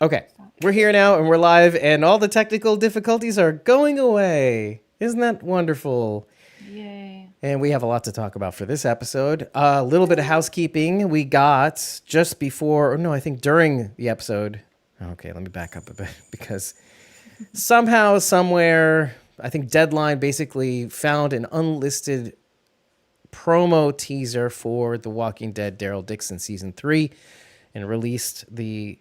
Okay, we're here now and we're live and all the technical difficulties are going away. Isn't that wonderful? Yay. And we have a lot to talk about for this episode. A little bit of housekeeping. We got just before, or no, I think during the episode. Okay, let me back up a bit because somehow, somewhere, I think Deadline basically found an unlisted promo teaser for The Walking Dead Daryl Dixon Season 3 and released the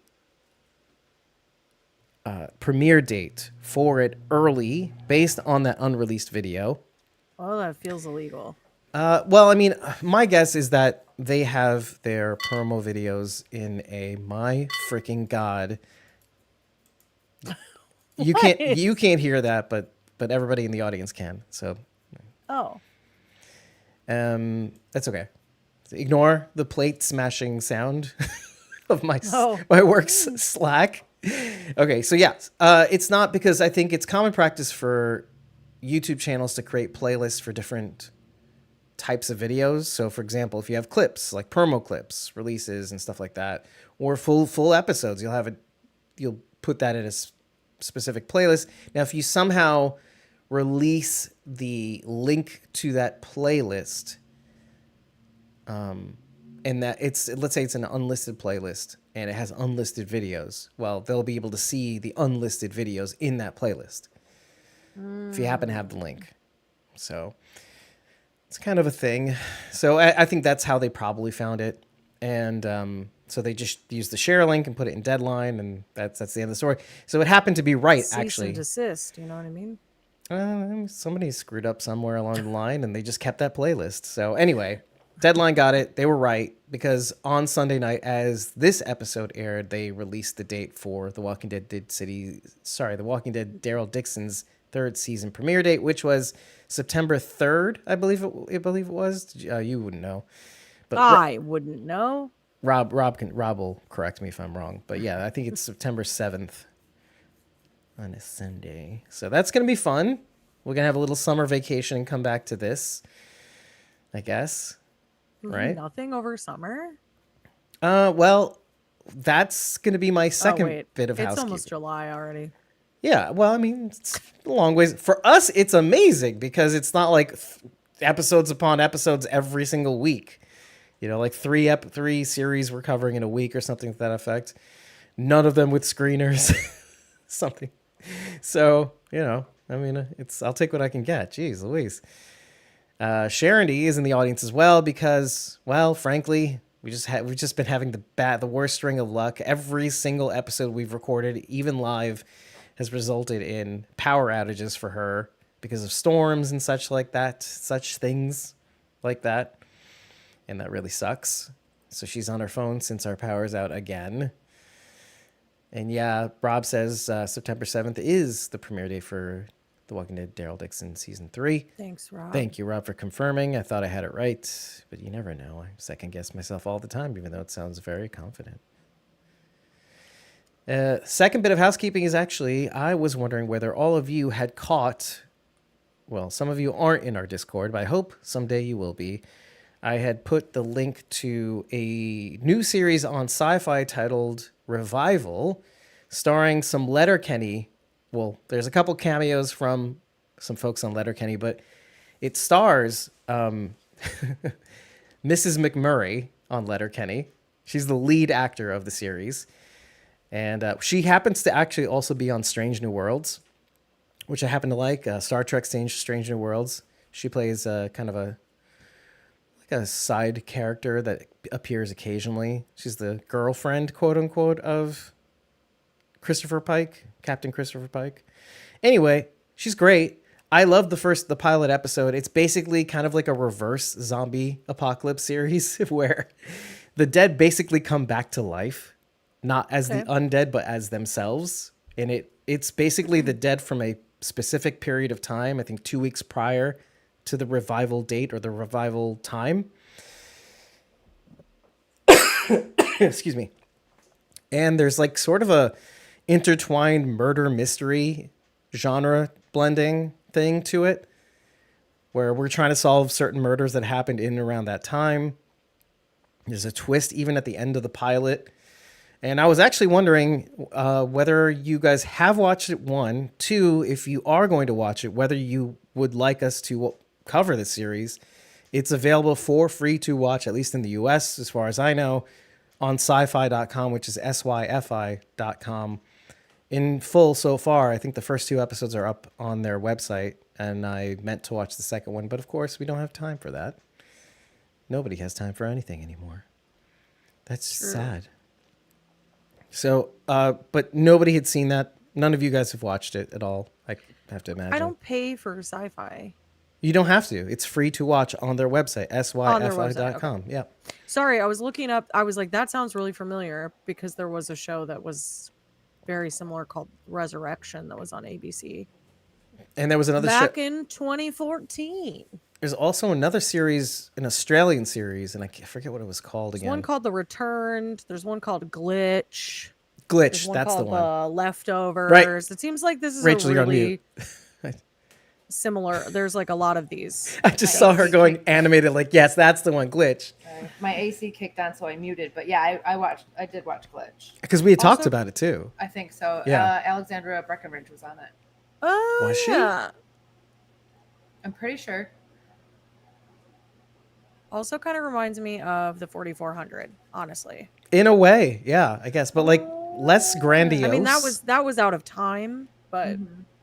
premiere date for it early based on that unreleased video. Oh, that feels illegal. Well, I mean, my guess is that they have their promo videos in a my freaking god. You can't hear that, but everybody in the audience can. So, Oh, that's okay. Ignore the plate smashing sound of my Oh. my work's Slack. Okay, so yeah, it's not because I think it's common practice for YouTube channels to create playlists for different types of videos. So, for example, if you have clips like promo clips, releases, and stuff like that, or full episodes, you'll put that in a specific playlist. Now, if you somehow release the link to that playlist, and that let's say it's an unlisted playlist and it has unlisted videos, well, they'll be able to see the unlisted videos in that playlist if you happen to have the link. So it's kind of a thing. So I think that's how they probably found it. And so they just used the share link and put it in Deadline, and that's the end of the story. So it happened to be right, cease actually. and desist. You know what I mean? Somebody screwed up somewhere along the line, and they just kept that playlist. So anyway, Deadline got it. They were right, because on Sunday night, as this episode aired, they released the date for The Walking Dead The Walking Dead Daryl Dixon's third season premiere date, which was September 3rd, I believe it was. You wouldn't know. But I wouldn't know. Rob will correct me if I'm wrong. But yeah, I think it's September 7th on a Sunday. So that's going to be fun. We're going to have a little summer vacation and come back to this, I guess. Right? Nothing over summer? Well, that's going to be my second bit of housekeeping. It's almost July already. Yeah, well, I mean, it's a long ways. For us, it's amazing because it's not like episodes upon episodes every single week. You know, like three series we're covering in a week or something to that effect. None of them with screeners. Something. So, you know, I mean, I'll take what I can get. Jeez Louise. Sharon D is in the audience as well because, well, frankly, we've just been having the worst string of luck. Every single episode we've recorded, even live, has resulted in power outages for her because of storms and such things like that. And that really sucks. So she's on her phone since our power's out again. And yeah, Rob says September 7th is the premiere day for The Walking Dead Daryl Dixon Season 3. Thanks, Rob. Thank you, Rob, for confirming. I thought I had it right, but you never know. I second guess myself all the time, even though it sounds very confident. Second bit of housekeeping is actually, I was wondering whether all of you had caught, well, some of you aren't in our Discord, but I hope someday you will be. I had put the link to a new series on Sci-Fi titled Revival, starring some Letterkenny. Well, there's a couple cameos from some folks on Letterkenny, but it stars Mrs. McMurray on Letterkenny. She's the lead actor of the series. And she happens to actually also be on Strange New Worlds, which I happen to like. Star Trek Strange New Worlds. She plays kind of a side character that appears occasionally. She's the girlfriend, quote unquote, of Christopher Pike, Captain Christopher Pike. Anyway, she's great. I love the pilot episode. It's basically kind of like a reverse zombie apocalypse series where the dead basically come back to life, not as the undead, but as themselves. And it's basically the dead from a specific period of time, I think 2 weeks prior to the revival date or the revival time. Excuse me. And there's like sort of a intertwined murder mystery genre blending thing to it, where we're trying to solve certain murders that happened in and around that time. There's a twist even at the end of the pilot. And I was actually wondering whether you guys have watched it, one. Two, if you are going to watch it, whether you would like us to cover the series. It's available for free to watch, at least in the US, as far as I know, on sci-fi.com, which is syfi.com. In full so far. I think the first 2 episodes are up on their website, and I meant to watch the second one, but of course we don't have time for that. Nobody has time for anything anymore. That's True. sad. So, but nobody had seen that. None of you guys have watched it at all, I have to imagine. I don't pay for sci-fi. You don't have to. It's free to watch on their website, On their website, syfi.com. okay. Yeah. Sorry, I was looking up. I was like, that sounds really familiar because there was a show that was very similar called Resurrection that was on ABC. And there was another back show. in 2014. There's also another series, an Australian series, and I forget what it was called There's again. one called The Returned. There's one called Glitch. Glitch, There's that's the called one. Leftovers. Right. It seems like this is Rachel, a you're on really mute. similar. There's like a lot of these. I just saw her going animated, like, yes, that's the one, Glitch. My AC kicked on, so I muted. But yeah, I did watch Glitch. Because we had talked Also- about it too. I think so. Yeah. Alexandra Breckenridge was on it. Oh, Was she? yeah. I'm pretty sure. Also kind of reminds me of the 4400, honestly. In a way, yeah, I guess. But like less grandiose. I mean, that was out of time, but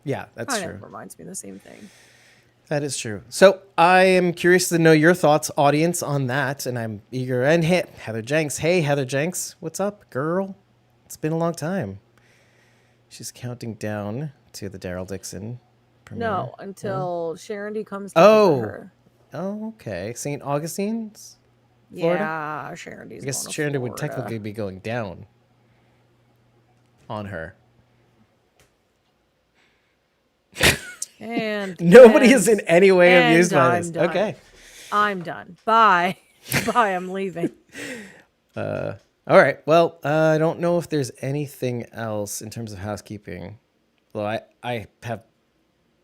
Yeah, that's kind true. of reminds me of the same thing. That is true. So I am curious to know your thoughts, audience, on that. And I'm eager. And Heather Jenks. Hey, Heather Jenks. What's up, girl? It's been a long time. She's counting down to the Daryl Dixon premiere. No, until Sharon D comes to Oh. visit her. Oh, okay. St. Augustine's? Florida? Yeah, Sharon D's I guess going to Sharon D would Florida. technically be going down on her. And Nobody is in any way and amused by I'm this. done. Okay. I'm done. Bye. Bye. I'm leaving. All right. Well, I don't know if there's anything else in terms of housekeeping. Well, I have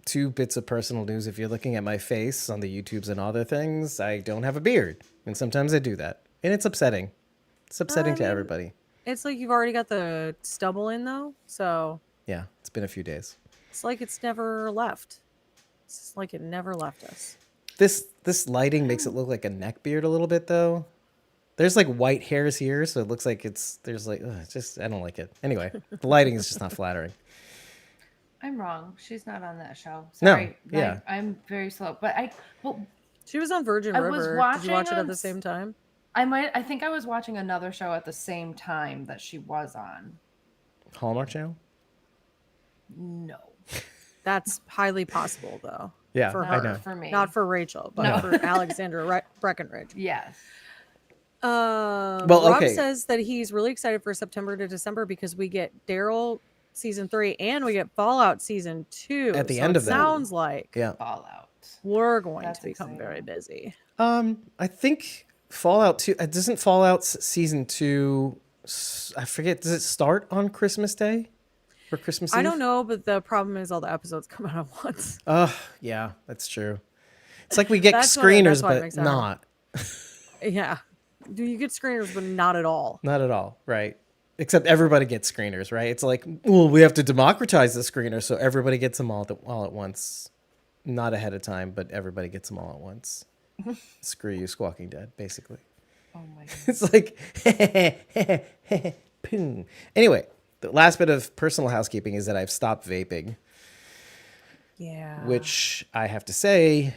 2 bits of personal news. If you're looking at my face on the YouTubes and other things, I don't have a beard. And sometimes I do that. And it's upsetting. It's upsetting to mean- everybody. It's like you've already got the stubble in, though. So Yeah, it's been a few days. it's like it's never left. It's like it never left us. This lighting makes it look like a neck beard a little bit, though. There's like white hairs here, so it looks like there's like, it's just, I don't like it. Anyway, the lighting is just not flattering. I'm wrong. She's not on that show. No, Sorry. yeah. I'm very slow. But She was on Virgin I was River. Did you watching watch it at on the same time? I think I was watching another show at the same time that she was on. Hallmark Channel? No. That's highly possible, though. Yeah, for I her. know. For me. Not for Rachel, but for Alexandra Breckenridge. Yes. Well, Rob okay. says that he's really excited for September to December because we get Daryl season 3 and we get Fallout season 2 At the So end it of that. sounds like Yeah. Fallout. we're going That's to become very exciting. busy. I think Fallout 2, doesn't Fallout season 2, I forget, does it start on Christmas Day? Or Christmas Eve? I don't know, but the problem is all the episodes come out at once. Yeah, that's true. It's like we get That's screeners, why it but makes it not. Yeah. Do you get screeners, but not at all? Not at all, right? Except everybody gets screeners, right? It's like, well, we have to democratize the screener, so everybody gets them all at once. Not ahead of time, but everybody gets them all at once. Screw you, Squawking Dead, basically. Oh my god. It's like, boom. Anyway, the last bit of personal housekeeping is that I've stopped vaping, Yeah. which I have to say,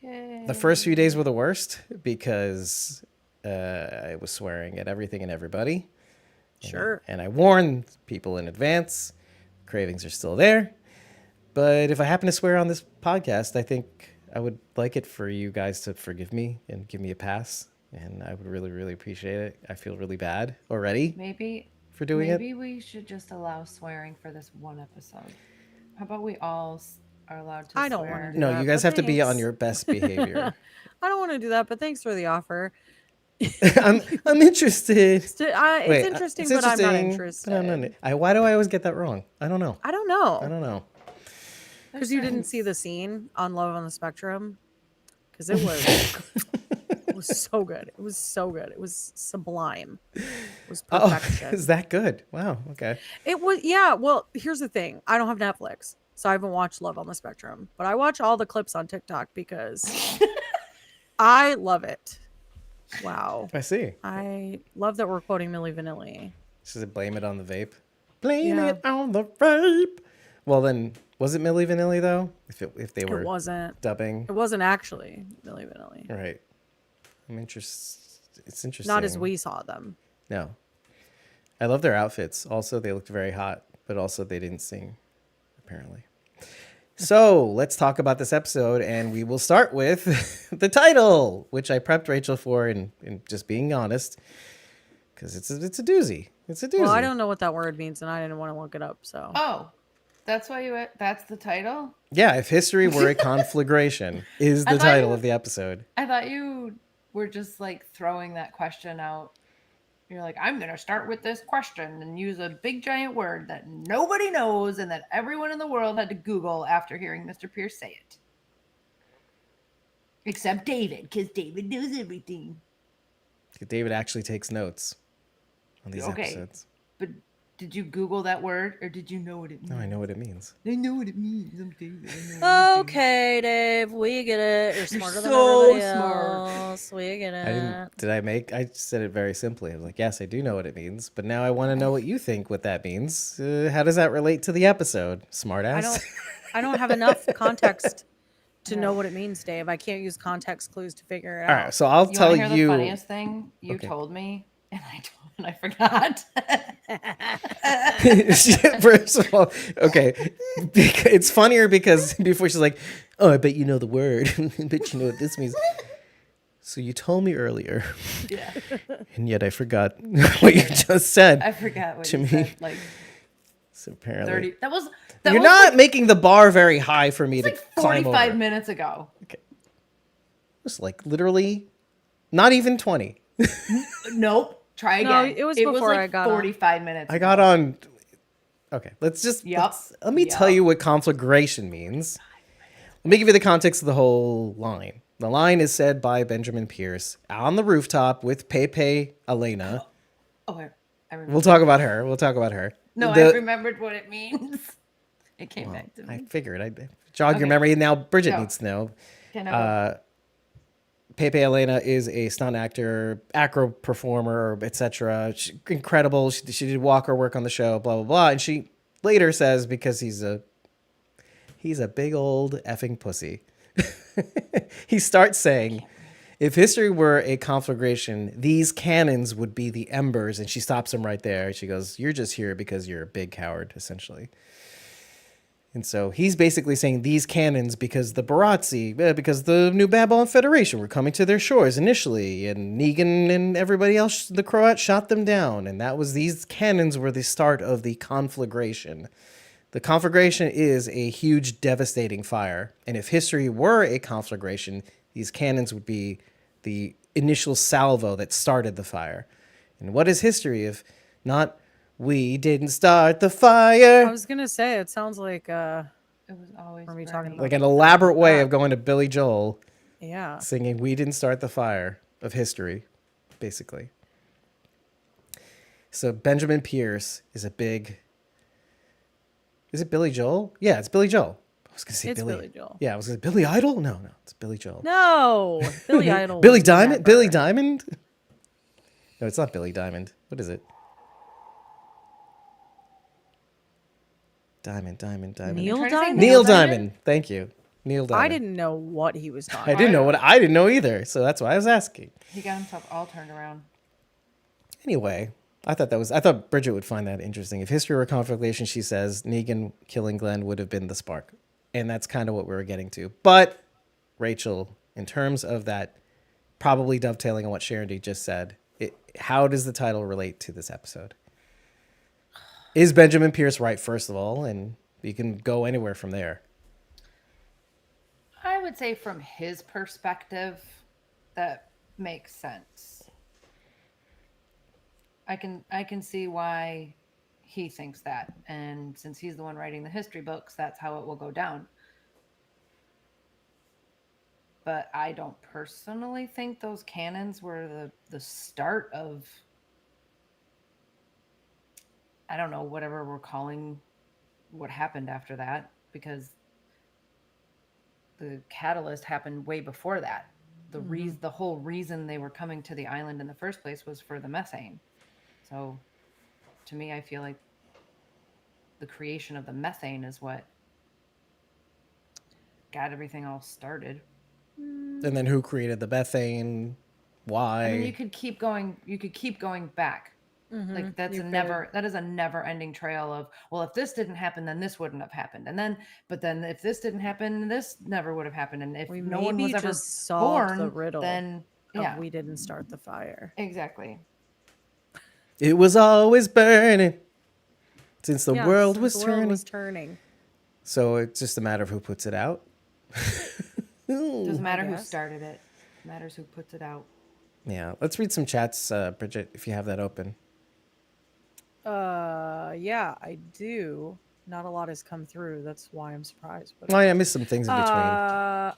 Yay. the first few days were the worst because I was swearing at everything and everybody. Sure. And I warned people in advance. Cravings are still there. But if I happen to swear on this podcast, I think I would like it for you guys to forgive me and give me a pass. And I would really, really appreciate it. I feel really bad already Maybe for doing it. Maybe we should just allow swearing for this one episode. How about we all are allowed to I don't swear? wanna do No, that, you guys but have to be on thanks. your best behavior. I don't want to do that, but thanks for the offer. I'm interested. It's Wait, interesting, it's but I'm not interesting, interested. but I'm not- why do I always get that wrong? I don't know. I don't know. I don't know. Because you didn't see the scene on Love on the Spectrum. Because it was It was so good. It was so good. It was sublime. It was Oh, perfection. is that good? Wow. Okay. It was, yeah. Well, here's the thing. I don't have Netflix, so I haven't watched Love on the Spectrum, but I watch all the clips on TikTok because I love it. Wow. I see. I love that we're quoting Milli Vanilli. Should I blame it on the vape? Blame Yeah. it on the vape. Well, then, was it Milli Vanilli though? If they were It wasn't. dubbing, It wasn't actually Milli Vanilli. right? I'm interested. It's interesting. Not as we saw them. No, I love their outfits. Also, they looked very hot, but also they didn't sing, apparently. So let's talk about this episode, and we will start with the title, which I prepped Rachel for, and just being honest, because it's a doozy. It's a doozy. Well, I don't know what that word means, and I didn't want to look it up. So. Oh, that's why that's the title? Yeah, if history were a conflagration, is the title of the episode. I thought you were just like throwing that question out. You're like, I'm going to start with this question and use a big giant word that nobody knows and that everyone in the world had to Google after hearing Mr. Pierce say it. Except David, because David knows everything. David actually takes notes on these episodes. But did you Google that word or did you know what it means? No, I know what it means. I know what it means. I'm David. I know Okay, Dave, we get it. You're smarter than so everybody smart. else. We get it. I said it very simply. I was like, yes, I do know what it means, but now I want to know what you think what that means. How does that relate to the episode? Smartass. I don't have enough context to know what it means, Dave. I can't use context clues to figure it All out. right, so I'll tell wanna hear you. The funniest thing you told me, and I forgot. First of all, okay, it's funnier because before she's like, "Oh, I bet you know the word. I bet you know what this means." So you told me earlier, Yeah, and yet I forgot what you just said. I forgot what To you me. said. Like So apparently, 30. That was you're not making the bar very high for me to like climb 45 over. minutes ago. It's like literally, not even 20. Nope. Try again. No, it was before like I got on. 45 minutes. I got on. Okay, let's just. Yep. Let me tell you what conflagration means. Let me give you the context of the whole line. The line is said by Benjamin Pierce on the rooftop with Pepe Elena. Oh, I remember. We'll talk about her. No, I remembered what it means. It came back to me. I figured I'd jog your memory. Now Bridget Go. needs to know. Can I go? Pepe Elena is a stunt actor, acro performer, etc. Incredible. She did walker work on the show, blah blah blah. And she later says because he's a big old effing pussy. He starts saying, "If history were a conflagration, these cannons would be the embers." And she stops him right there. She goes, "You're just here because you're a big coward," essentially. And so he's basically saying these cannons because the Barazzi, because the New Babylon Federation were coming to their shores initially, and Negan and everybody else, the Croats, shot them down. And that was these cannons were the start of the conflagration. The conflagration is a huge, devastating fire. And if history were a conflagration, these cannons would be the initial salvo that started the fire. And what is history if not... We didn't start the fire. I was gonna say it sounds like It was always Are we burning. talking about- Like an elaborate way of going to Billy Joel yeah. singing "We Didn't Start the Fire" of history, basically. So Benjamin Pierce is a big... Is it Billy Joel? Yeah, it's Billy Joel. I was gonna say It's Billy. Billy Joel. Yeah, I was gonna say Billy Idol. No, it's Billy Joel. No, Billy Idol. Billy was Diamond. never. Billy Diamond. No, it's not Billy Diamond. What is it? Diamond. Neil Trying to say Diamond. Neil Diamond. Thank you. Neil Diamond. I didn't know what he was talking. I didn't know what I didn't know either, so that's why I was asking. He got himself all turned around. Anyway, I thought Bridget would find that interesting. If history were a conflagration, she says Negan killing Glenn would have been the spark, and that's kind of what we were getting to. But Rachel, in terms of that, probably dovetailing on what Sharon D just said, how does the title relate to this episode? Is Benjamin Pierce right, first of all, and you can go anywhere from there. I would say from his perspective, that makes sense. I can see why he thinks that. And since he's the one writing the history books, that's how it will go down. but I don't personally think those cannons were the start of, I don't know, whatever we're calling what happened after that, because the catalyst happened way before that. The whole reason they were coming to the island in the first place was for the methane. So to me, I feel like the creation of the methane is what got everything all started. And then who created the methane? Why? I mean, you could keep going back. Like that is a never ending trail of, well, if this didn't happen, then this wouldn't have happened. But then if this didn't happen, this never would have happened. And if no one was ever born, the riddle then yeah, we didn't start the fire. exactly. It was always burning since the world was turning. So it's just a matter of who puts it out. Doesn't matter who started it. It matters who puts it out. Yeah. Let's read some chats, Bridget, if you have that open. Yeah, I do. Not a lot has come through. That's why I'm surprised. But Oh, yeah, I missed some things in between.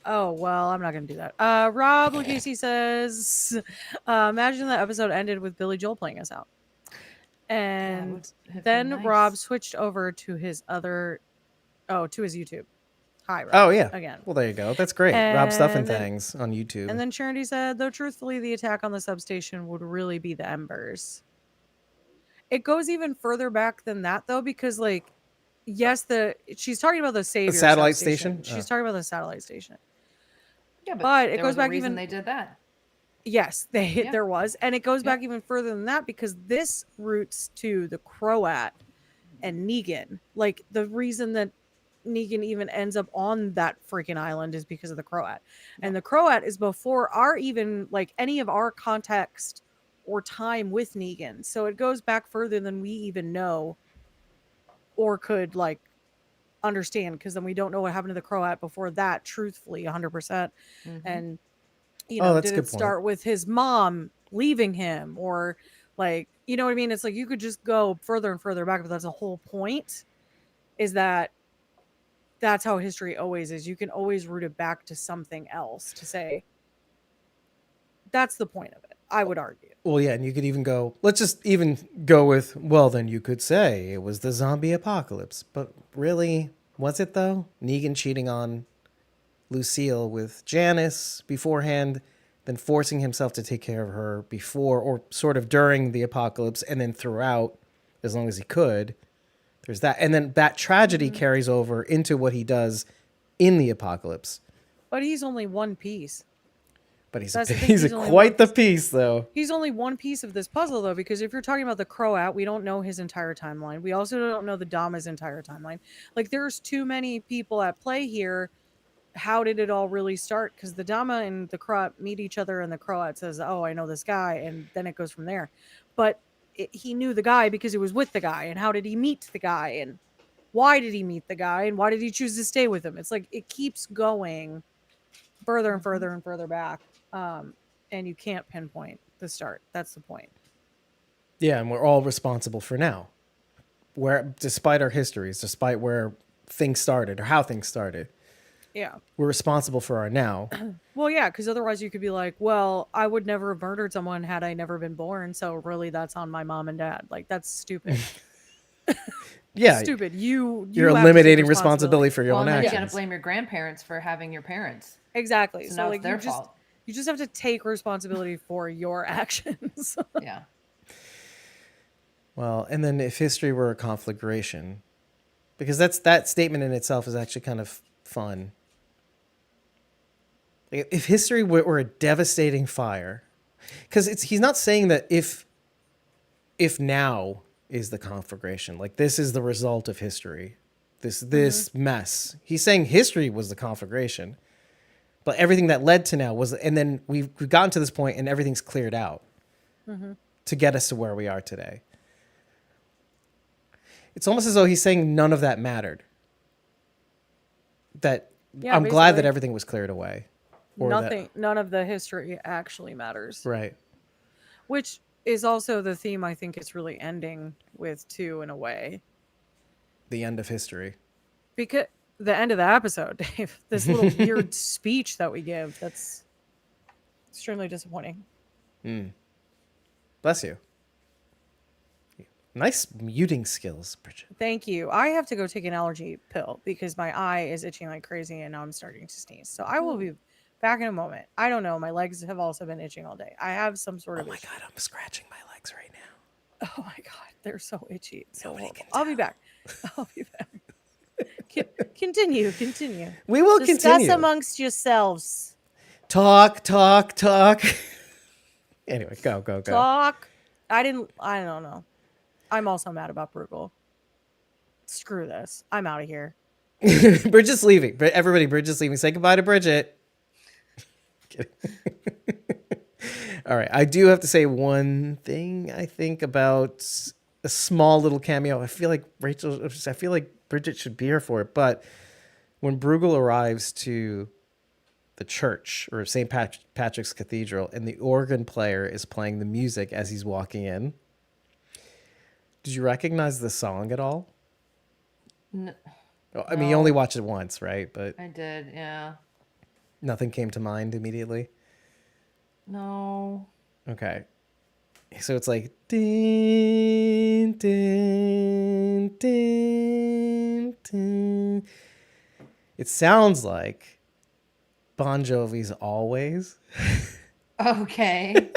Oh, well, I'm not going to do that. Rob Lacasey says, imagine that episode ended with Billy Joel playing us out. And then nice. Rob switched over to his YouTube. Hi, Rob. Oh, yeah. Again. Well, there you go. That's great. Rob Stuff and Things on YouTube. And then Charity said, though truthfully, the attack on the substation would really be the embers. It goes even further back than that, though, because, like, yes, she's talking about the Savior satellite station. She's talking about the satellite station. Yeah, but it goes back even. They did that. Yes, there was, and it goes back even further than that because this roots to the Croat and Negan. Like the reason that Negan even ends up on that freaking island is because of the Croat, and the Croat is before our even like any of our context or time with Negan. So it goes back further than we even know or could like understand, because then we don't know what happened to the Croat before that, truthfully, 100%. And you know, did it start with his mom leaving him, or like, you know what I mean? It's like you could just go further and further back, but that's the whole point, is that that's how history always is. You can always root it back to something else to say that's the point of it, I would argue. Well, yeah, and you could even go, let's just even go with, well, then you could say it was the zombie apocalypse. But really, was it though? Negan cheating on Lucille with Janice beforehand, then forcing himself to take care of her before or sort of during the apocalypse, and then throughout as long as he could. There's that. And then that tragedy carries over into what he does in the apocalypse. But he's only one piece. But he's quite the piece, though. He's only one piece of this puzzle, though, because if you're talking about the Croat, we don't know his entire timeline. We also don't know the Dama's entire timeline. Like, there's too many people at play here. How did it all really start? Because the Dama and the Croat meet each other, and the Croat says, oh, I know this guy, and then it goes from there. But he knew the guy because he was with the guy, and how did he meet the guy, and why did he meet the guy, and why did he choose to stay with him? It's like it keeps going further and further and further back. And you can't pinpoint the start. That's the point. Yeah, and we're all responsible for now. Where, despite our histories, despite where things started or how things started. Yeah. We're responsible for our now. Well, yeah, because otherwise you could be like, well, I would never have murdered someone had I never been born. So really that's on my mom and dad. Like, that's stupid. Yeah. Stupid. You're eliminating responsibility for your own actions. You got to blame your grandparents for having your parents. Exactly. So now it's their fault. You just have to take responsibility for your actions. Yeah. Well, and then if history were a conflagration, because that statement in itself is actually kind of fun. If history were a devastating fire, because he's not saying that if now is the conflagration, like this is the result of history, this mess. He's saying history was the conflagration. But everything that led to now was, and then we've gotten to this point and everything's cleared out to get us to where we are today. It's almost as though he's saying none of that mattered. That I'm glad that everything was cleared away. None of the history actually matters. Right. Which is also the theme I think it's really ending with too, in a way. The end of history. Because the end of the episode, Dave. This little weird speech that we give. That's extremely disappointing. Bless you. Nice muting skills, Bridget. Thank you. I have to go take an allergy pill because my eye is itching like crazy and now I'm starting to sneeze. So I will be back in a moment. I don't know. My legs have also been itching all day. I have some sort of Oh my issue. God, I'm scratching my legs right now. Oh my God. They're so itchy. It's so Nobody horrible. can I'll be back. I'll be back. Continue. We will Discuss continue. amongst yourselves. Talk. Anyway, go. Talk. I don't know. I'm also mad about Bruegel. Screw this. I'm out of here. Bridget's leaving. Everybody, Bridget's leaving. Say goodbye to Bridget. Kidding. All right. I do have to say one thing, I think, about a small little cameo. I feel like Bridget should be here for it. But when Bruegel arrives to the church or St. Patrick's Cathedral and the organ player is playing the music as he's walking in, did you recognize the song at all? I mean, you only watched it once, right? But I did, yeah. nothing came to mind immediately. No. Okay. So it's like din, din, din, din. It sounds like Bon Jovi's Always. Okay. And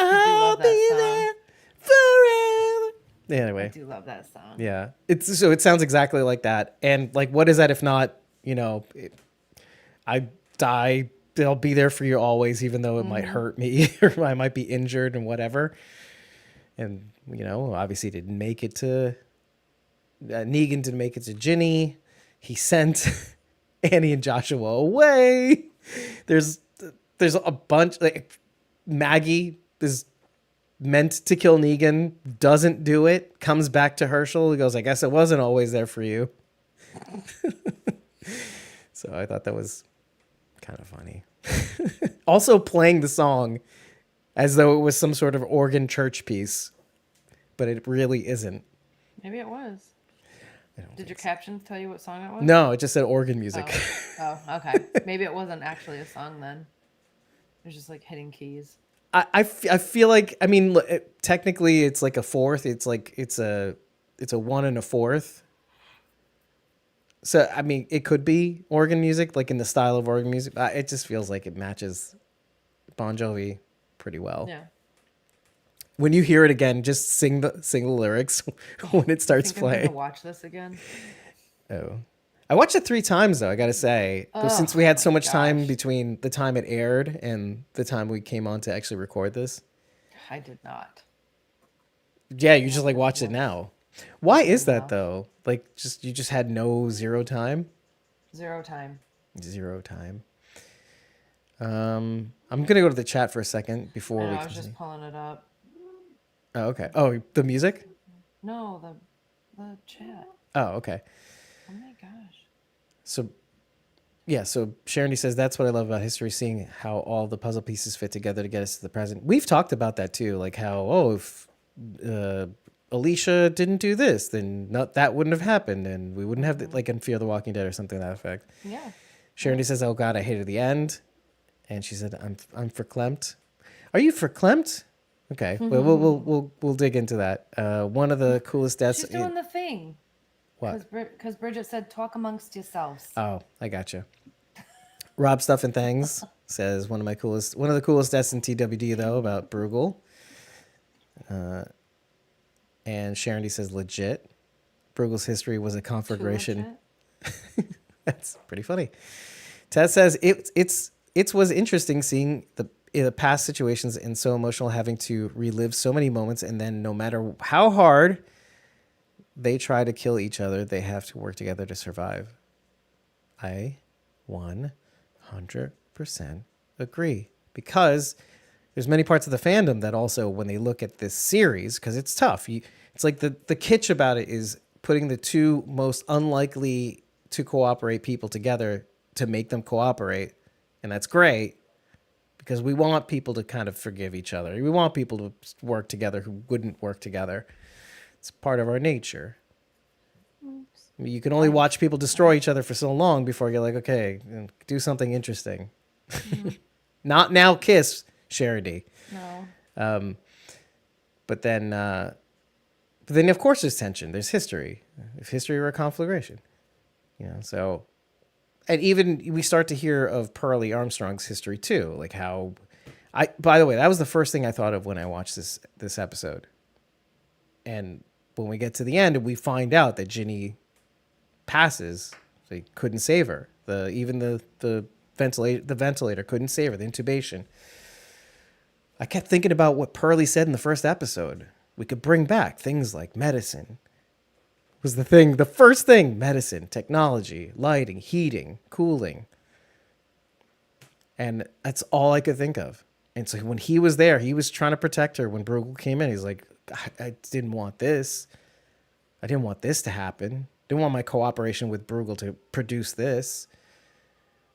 I'll love that be song. there forever. I Anyway, do love that song. yeah. It sounds exactly like that. And like, what is that if not, I die, they'll be there for you always, even though it might hurt me or I might be injured and whatever. And, obviously didn't make it to, Negan didn't make it to Ginny. He sent Annie and Joshua away. There's a bunch, like Maggie is meant to kill Negan, doesn't do it, comes back to Herschel. He goes, I guess it wasn't always there for you. So I thought that was kind of funny. Also playing the song as though it was some sort of organ church piece, but it really isn't. Maybe it was. Did your captions tell you what song it was? No, it just said organ music. Oh, okay. Maybe it wasn't actually a song then. It was just like hitting keys. I feel like, I mean, technically it's like a fourth. It's like, it's a 1 and a 4th. So, I mean, it could be organ music, like in the style of organ music. It just feels like it matches Bon Jovi pretty well. Yeah. When you hear it again, just sing the lyrics when it starts I'm gonna playing. watch this again. Oh, I watched it 3 times though. I gotta say, since we had so much time between the time it aired and the time we came on to actually record this. I did not. Yeah, you just like watched it now. Why is that though? Like, you just had zero time. 0 time. 0 time. I'm gonna go to the chat for a second before we. I was just pulling it up. Oh, okay. Oh, the music. No, the chat. Oh, okay. Oh my gosh. So, yeah. So Sharon says that's what I love about history: seeing how all the puzzle pieces fit together to get us to the present. We've talked about that too, like how if Alicia didn't do this, then that wouldn't have happened, and we wouldn't have like in Fear the Walking Dead or something to that effect. Yeah. Sharon says, "Oh God, I hated the end," and she said, "I'm verklempt." Are you verklempt? Okay, well, we'll dig into that. One of the coolest deaths. She's doing the thing. What? Because Bridget said, talk amongst yourselves. Oh, I gotcha. Rob Stuff and Things says one of the coolest deaths in TWD though about Bruegel. And Sharon D says legit. Bruegel's history was a conflagration. That's pretty funny. Tess says it was interesting seeing the past situations and so emotional, having to relive so many moments, and then no matter how hard they try to kill each other, they have to work together to survive. I 100% agree, because there's many parts of the fandom that also, when they look at this series, because it's tough, it's like the kitsch about it is putting the two most unlikely to cooperate people together to make them cooperate, and that's great because we want people to kind of forgive each other. We want people to work together who wouldn't work together. It's part of our nature. You can only watch people destroy each other for so long before you're like, okay, do something interesting. Not now, kiss, Shady. No. But then of course there's tension. There's history. If history were a conflagration, so, and even we start to hear of Pearlie Armstrong's history too, like how by the way, that was the first thing I thought of when I watched this episode. And when we get to the end and we find out that Ginny passes, they couldn't save her. The ventilator couldn't save her, the intubation. I kept thinking about what Pearlie said in the first episode. We could bring back things like medicine. Was the first thing, medicine, technology, lighting, heating, cooling. And that's all I could think of. And so when he was there, he was trying to protect her. When Bruegel came in, he's like, I didn't want this. I didn't want this to happen. Didn't want my cooperation with Bruegel to produce this.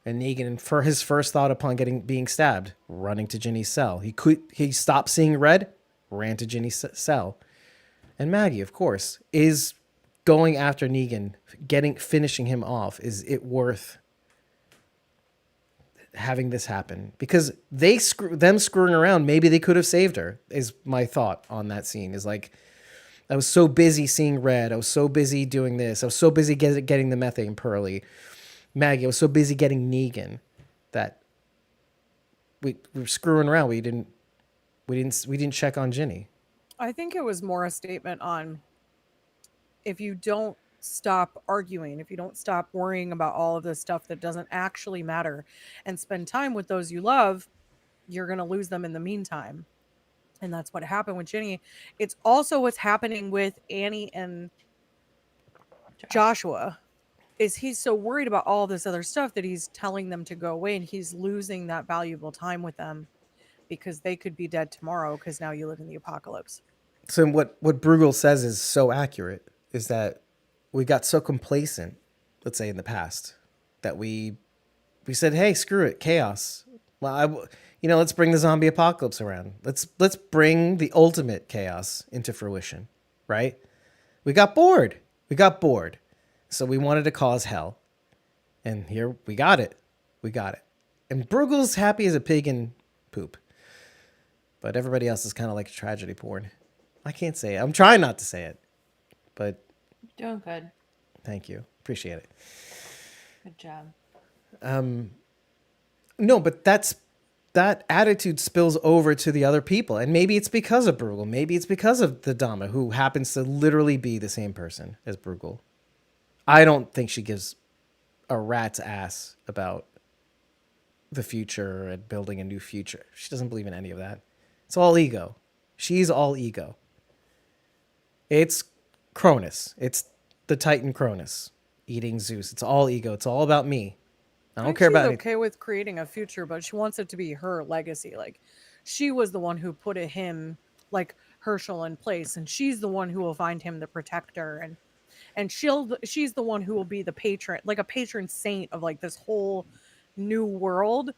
And Negan, for his first thought upon being stabbed, running to Ginny's cell. He stopped seeing red, ran to Ginny's cell. And Maggie, of course, is going after Negan, finishing him off. Is it worth having this happen? Because them screwing around, maybe they could have saved her, is my thought on that scene. Is like, I was so busy seeing red. I was so busy doing this. I was so busy getting the methane Pearlie. Maggie, I was so busy getting Negan that we were screwing around. We didn't check on Ginny. I think it was more a statement on, if you don't stop arguing, if you don't stop worrying about all of this stuff that doesn't actually matter and spend time with those you love, you're going to lose them in the meantime. And that's what happened with Ginny. It's also what's happening with Annie and Joshua. Is he's so worried about all this other stuff that he's telling them to go away, and he's losing that valuable time with them because they could be dead tomorrow because now you live in the apocalypse. So what Bruegel says is so accurate, is that we got so complacent, let's say in the past, that we said, hey, screw it, chaos. Well, let's bring the zombie apocalypse around. Let's bring the ultimate chaos into fruition, right? We got bored. So we wanted to cause hell. And here we got it. And Bruegel's happy as a pig in poop. But everybody else is kind of like a tragedy porn. I can't say it. I'm trying not to say it. But Doing good. Thank you. Appreciate it. Good job. No, but that attitude spills over to the other people. And maybe it's because of Bruegel. Maybe it's because of the Dama, who happens to literally be the same person as Bruegel. I don't think she gives a rat's ass about the future and building a new future. She doesn't believe in any of that. It's all ego. She's all ego. It's Cronus. It's the Titan Cronus eating Zeus. It's all ego. It's all about me. I don't care about She's okay with creating a future, but she wants it to be her legacy. Like, she was the one who put him, like Herschel, in place, and she's the one who will find him the protector, and she's the one who will be the patron, like a patron saint of like this whole new world,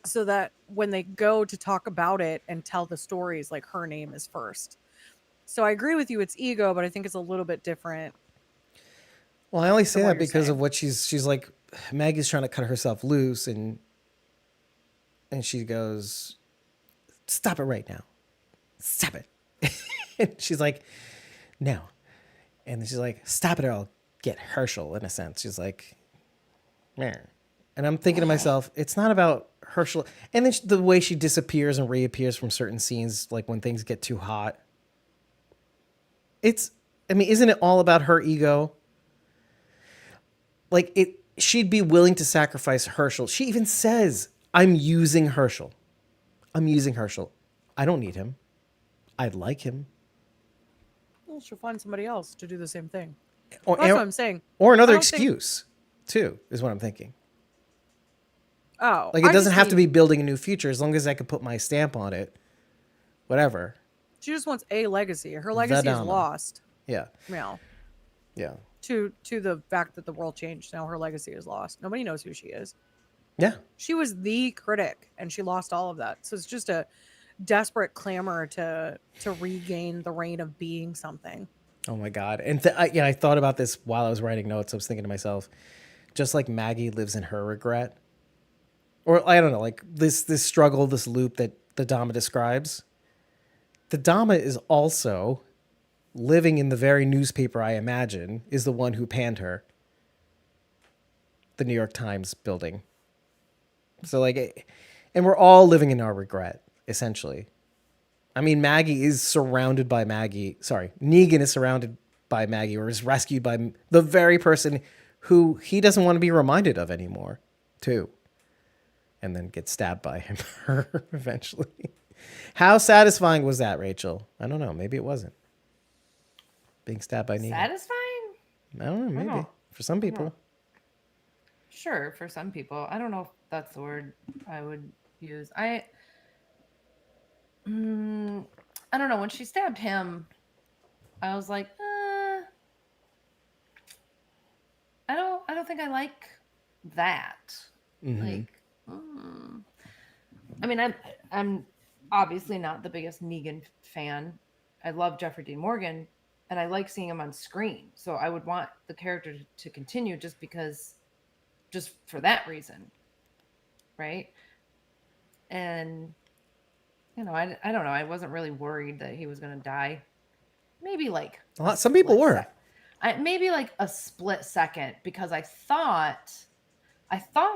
so that when they go to talk about it and tell the stories, like, her name is first. So I agree with you, it's ego, but I think it's a little bit different. Well, I only say that because of what she's like. Maggie's trying to cut herself loose, and she goes, stop it right now. Stop it. And she's like, no. And she's like, stop it or I'll get Herschel, in a sense. She's like, meh. And I'm thinking to myself, it's not about Herschel. And then the way she disappears and reappears from certain scenes, like when things get too hot. Isn't it all about her ego? Like, she'd be willing to sacrifice Herschel. She even says, I'm using Herschel. I don't need him. I'd like him. Well, she'll find somebody else to do the same thing. That's what I'm saying. Or another excuse, too, is what I'm thinking. Oh. Like, it doesn't have to be building a new future, as long as I can put my stamp on it. Whatever. She just wants a legacy. Her legacy is lost. Yeah. Yeah. To the fact that the world changed. Now her legacy is lost. Nobody knows who she is. Yeah. She was the critic, and she lost all of that. So it's just a desperate clamor to regain the reign of being something. Oh my god! And I thought about this while I was writing notes. I was thinking to myself, just like Maggie lives in her regret, or I don't know, like this struggle, this loop that the Dama describes. The Dama is also living in the very newspaper I imagine is the one who panned her. The New York Times building. So and we're all living in our regret, essentially. I mean, Maggie is surrounded by Maggie. Sorry, Negan is surrounded by Maggie, or is rescued by the very person who he doesn't want to be reminded of anymore, too. And then gets stabbed by him, her eventually. How satisfying was that, Rachel? I don't know. Maybe it wasn't. Being stabbed by Negan. Satisfying? I don't know. Maybe. For some people. Sure, for some people. I don't know if that's the word I would use. I don't know. When she stabbed him, I was like, I don't think I like that. Mm-hmm. Like, I mean, I'm obviously not the biggest Negan fan. I love Jeffrey Dean Morgan, and I like seeing him on screen. So I would want the character to continue just for that reason, right? And I don't know. I wasn't really worried that he was going to die. Maybe like Some people were. Maybe like a split second, because I thought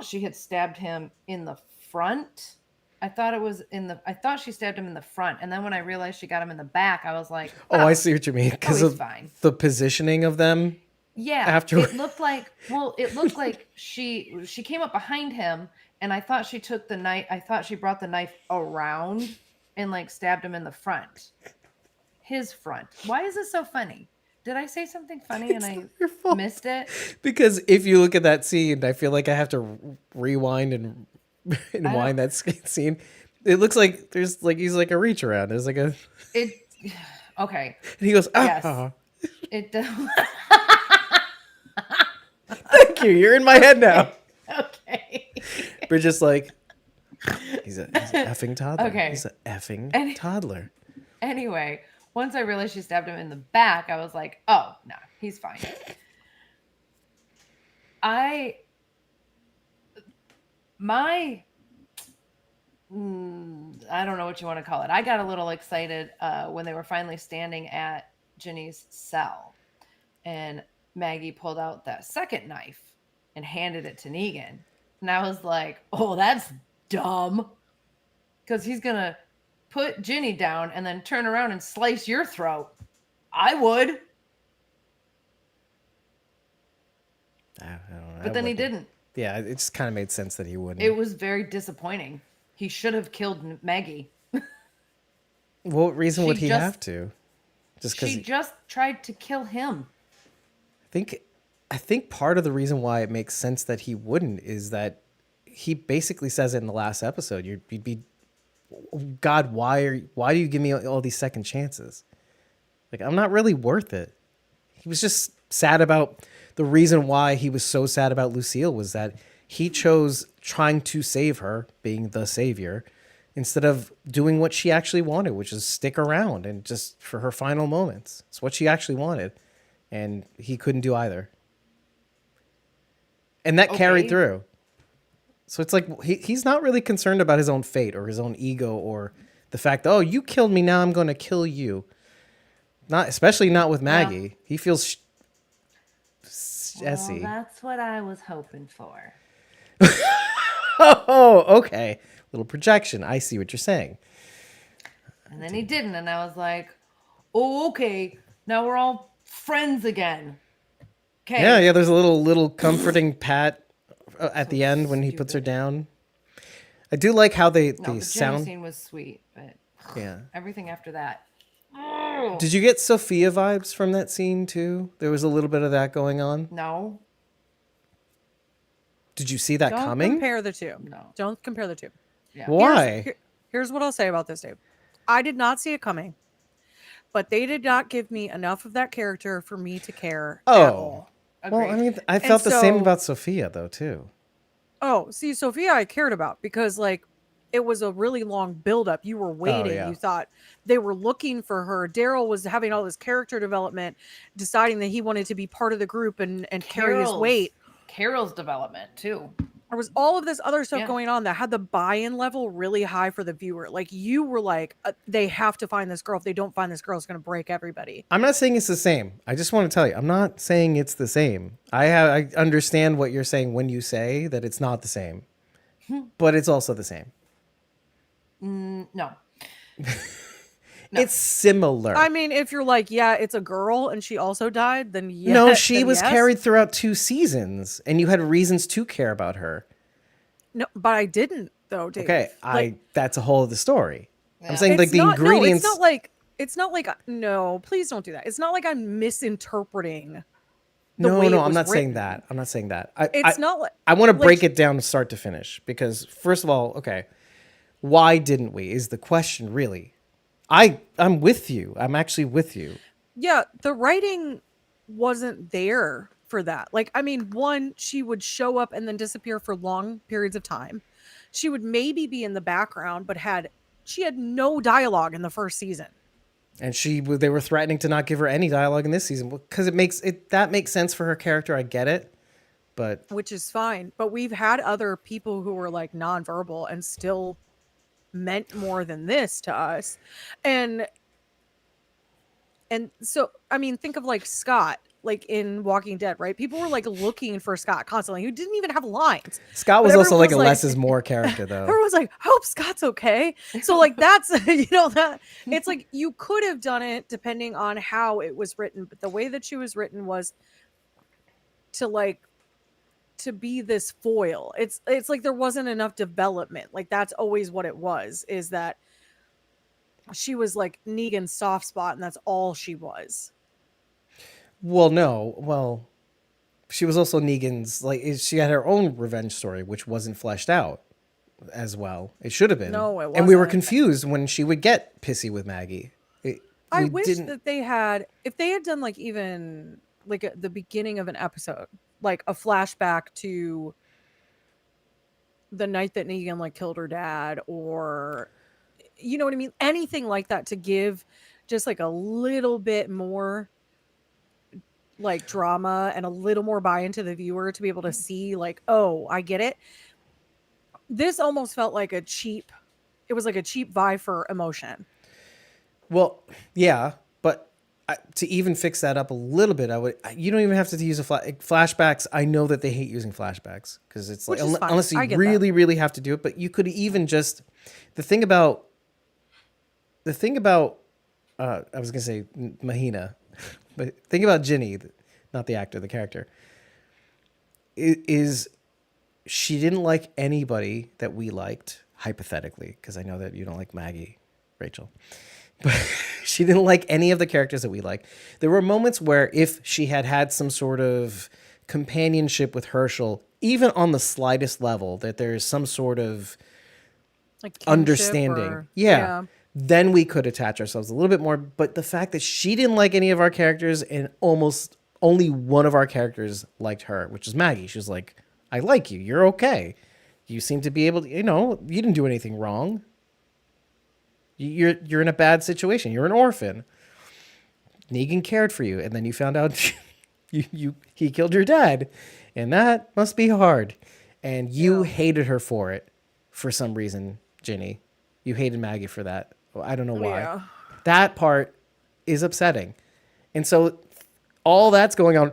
she had stabbed him in the front. I thought she stabbed him in the front, and then when I realized she got him in the back, I was like, Oh, I see what you mean, because of fine. the positioning of them. Yeah, after it looked like she came up behind him, and I thought she took the knife. I thought she brought the knife around and like stabbed him in the front, his front. Why is this so funny? Did I say something funny and I missed it? Because if you look at that scene, I feel like I have to rewind and wind that scene. It looks like there's like he's like a reach around. There's like a okay. And he goes, Yes. It does. Thank you. You're in my head now. Okay. We're just like, he's an effing toddler. Okay. He's an effing toddler. Anyway, once I realized she stabbed him in the back, I was like, oh, no, he's fine. I don't know what you want to call it. I got a little excited when they were finally standing at Ginny's cell, and Maggie pulled out that second knife and handed it to Negan. And I was like, oh, that's dumb. Because he's going to put Ginny down and then turn around and slice your throat. I would. I don't know. But then he didn't. Yeah, it just kind of made sense that he wouldn't. It was very disappointing. He should have killed Maggie. What reason would he have to? Just because she just tried to kill him. I think part of the reason why it makes sense that he wouldn't is that he basically says it in the last episode. You'd be, God, why do you give me all these second chances? Like, I'm not really worth it. He was just sad about the reason why he was so sad about Lucille was that he chose trying to save her, being the savior, instead of doing what she actually wanted, which is stick around and just for her final moments. It's what she actually wanted. And he couldn't do either. And that carried through. So it's like he's not really concerned about his own fate or his own ego or the fact, oh, you killed me, now I'm going to kill you. Especially not with Maggie. Yeah. He feels Jesse. Well, that's what I was hoping for. Oh, okay. Little projection. I see what you're saying. And then he didn't, and I was like, oh, okay. Now we're all friends again. Okay. Yeah. There's a little comforting pat at the end when he puts her down. I do like how the sound scene was sweet, but yeah, everything after that. Did you get Sophia vibes from that scene too? There was a little bit of that going on. No. Did you see that coming? Don't compare the two. No. Don't compare the two. Yeah. Why? Here's what I'll say about this, Dave. I did not see it coming, but they did not give me enough of that character for me to care at all. Agreed. Well, I mean, I felt the same about Sophia, though, too. Oh, see, Sophia I cared about because, like, it was a really long buildup. You were waiting. yeah. You thought they were looking for her. Daryl was having all this character development, deciding that he wanted to be part of the group and carry his weight. Carol's development too. There was all of this other stuff Yeah. going on that had the buy-in level really high for the viewer. Like you were like, they have to find this girl. If they don't find this girl, it's going to break everybody. I'm not saying it's the same. I just want to tell you, I'm not saying it's the same. I understand what you're saying when you say that it's not the same, but it's also the same. No. It's similar. I mean, if you're like, yeah, it's a girl and she also died, then yeah. No, she then was yes. carried throughout 2 seasons, and you had reasons to care about her. No, but I didn't though, Dave. Okay, Like, that's a whole other story. Yeah. I'm saying like the not, ingredients. No, it's not like no, please don't do that. It's not like I'm misinterpreting. No, way it I'm was not saying written. that. I'm not saying that. It's not like I want to break like- it down start to finish because first of all, okay, why didn't we is the question really. I'm with you. I'm actually with you. Yeah, the writing wasn't there for that. Like, I mean, one, she would show up and then disappear for long periods of time. She would maybe be in the background, but she had no dialogue in the first season. And they were threatening to not give her any dialogue in this season because that makes sense for her character. I get it, but Which is fine. But we've had other people who were like nonverbal and still meant more than this to us. And so, I mean, think of like Scott, like in Walking Dead, right? People were like looking for Scott constantly, who didn't even have lines. Scott was But also like a everyone was less is more character though. Everyone's like, hope Scott's okay. So like that's that it's like you could have done it depending on how it was written, but the way that she was written was to be this foil. It's like there wasn't enough development. Like that's always what it was, is that she was like Negan's soft spot and that's all she was. Well, no. Well, she was also Negan's, she had her own revenge story, which wasn't fleshed out as well. It should have been. No, it And we were wasn't. confused when she would get pissy with Maggie. I wish that if they had done like even like at the beginning of an episode, like a flashback to the night that Negan like killed her dad, or you know what I mean? Anything like that to give just like a little bit more like drama and a little more buy into the viewer to be able to see like, oh, I get it. This almost felt like it was like a cheap vie for emotion. Well, yeah, but to even fix that up a little bit, you don't even have to use flashbacks. I know that they hate using flashbacks because it's like, unless you really, really have to do it, but you could even just, the thing about, I was going to say Mahina, but think about Ginny, not the actor, the character, is she didn't like anybody that we liked, hypothetically, because I know that you don't like Maggie, Rachel. But she didn't like any of the characters that we like. There were moments where if she had some sort of companionship with Herschel, even on the slightest level, that there's some sort of Like understanding. Yeah. Then we could attach ourselves a little bit more. But the fact that she didn't like any of our characters and almost only one of our characters liked her, which is Maggie. She was like, I like you. You're okay. You seem to be able to, you didn't do anything wrong. You're in a bad situation. You're an orphan. Negan cared for you. And then you found out he killed your dad. And that must be hard. And you hated her for it for some reason, Ginny. You hated Maggie for that. I don't know why. Yeah. That part is upsetting. And so all that's going on,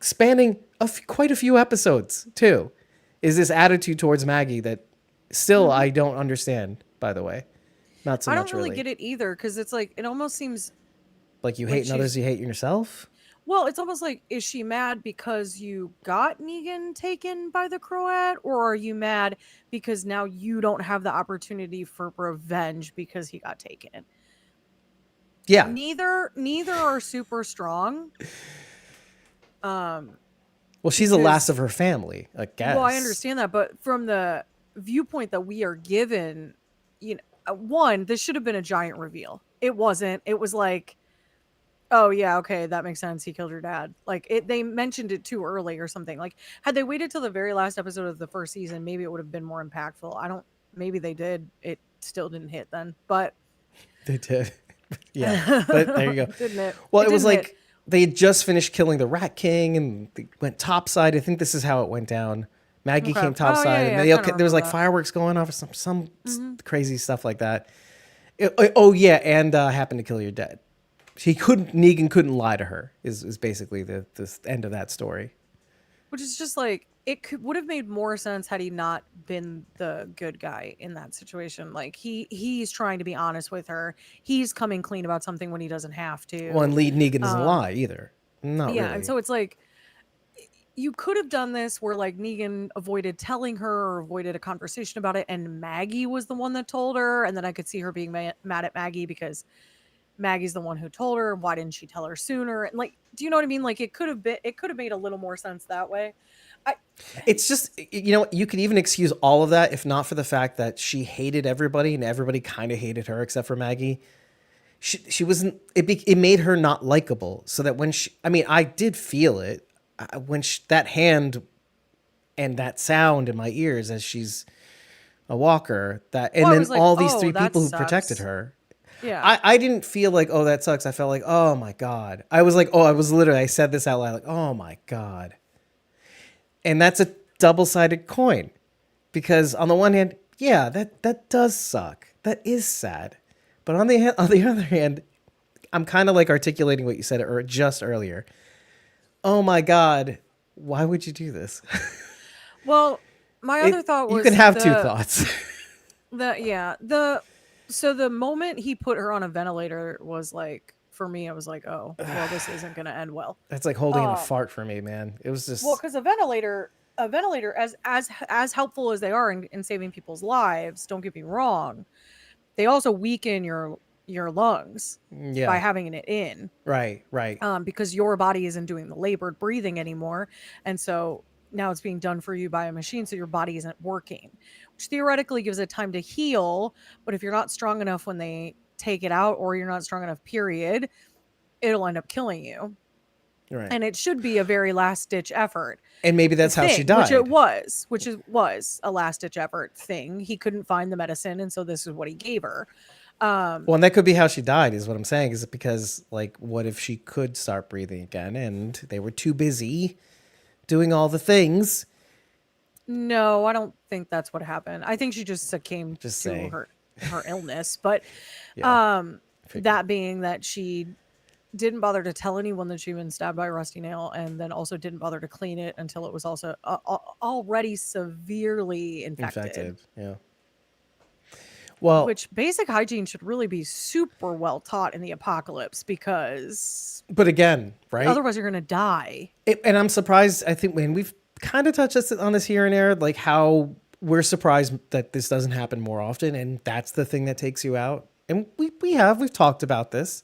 spanning quite a few episodes too, is this attitude towards Maggie that still I don't understand, by the way. Not so much I don't really really get it either, because it's like, it almost seems like you like hate in others, she's- you hate yourself. well, it's almost like, is she mad because you got Negan taken by the Croat, or are you mad because now you don't have the opportunity for revenge because he got taken? Yeah. Neither are super strong. Well, she's the last of her family, I guess. Well, I understand that, but from the viewpoint that we are given, one, this should have been a giant reveal. It wasn't. It was like, oh yeah, okay, that makes sense. He killed your dad. Like they mentioned it too early or something. Like had they waited till the very last episode of the first season, maybe it would have been more impactful. maybe they did. It still didn't hit then, but They did. Yeah, but there you go. didn't it? Well, It it was didn't hit. like they had just finished killing the Rat King and they went topside. I think this is how it went down. Maggie Okay. came Oh, topside, yeah, and I they, kinda there was remember like that. fireworks going off or some Mm-hmm. crazy stuff like that. Oh yeah, and happened to kill your dad. Negan couldn't lie to her. Is basically the end of that story. Which is just like would have made more sense had he not been the good guy in that situation. Like he's trying to be honest with her. He's coming clean about something when he doesn't have Well, and to. Negan doesn't Um, lie either. Not yeah, and really. so it's like you could have done this where like Negan avoided telling her or avoided a conversation about it, and Maggie was the one that told her, and then I could see her being mad at Maggie because Maggie's the one who told her. Why didn't she tell her sooner? And like, do you know what I mean? Like it could have made a little more sense that way. I It's just, you could even excuse all of that if not for the fact that she hated everybody and everybody kind of hated her except for Maggie. She wasn't. It made her not likable. So that when I did feel it when that hand and that sound in my ears as she's a walker. And I then was like, all these oh, three that people who protected sucks. her. Yeah. I didn't feel like, oh, that sucks. I felt like, oh my God. I was like, oh, I said this out loud, like, oh my God. And that's a double-sided coin. Because on the one hand, yeah, that does suck. That is sad. But on the other hand, I'm kind of like articulating what you said just earlier. Oh my God, why would you do this? Well, my other thought was you can have two thoughts. So the moment he put her on a ventilator was like, for me, I was like, oh, well, this isn't going to end well. That's like holding in a Um, fart for me, man. It was just Well, because a ventilator, as helpful as they are in saving people's lives, don't get me wrong, they also weaken your lungs by yeah, having it in, right. because your body isn't doing the labored breathing anymore, and so now it's being done for you by a machine, so your body isn't working, which theoretically gives it time to heal. But if you're not strong enough when they take it out, or you're not strong enough, period, it'll end up killing you. Right. And it should be a very last ditch effort And maybe that's how she thing, which died. was a last ditch effort thing. He couldn't find the medicine, and so this is what he gave her. Well, and that could be how she died, is what I'm saying. Is it because, like, what if she could start breathing again and they were too busy doing all the things? No, I don't think that's what happened. I think she just succumbed Just to saying. her illness. But Yeah. that being that she didn't bother to tell anyone that she'd been stabbed by a rusty nail, and then also didn't bother to clean it until it was also already severely infected. Yeah. Well, Which basic hygiene should really be super well taught in the apocalypse, because but again, right? otherwise you're going to die. And I'm surprised. I think when we've kind of touched on this here and there, like how we're surprised that this doesn't happen more often, and that's the thing that takes you out. And we've talked about this.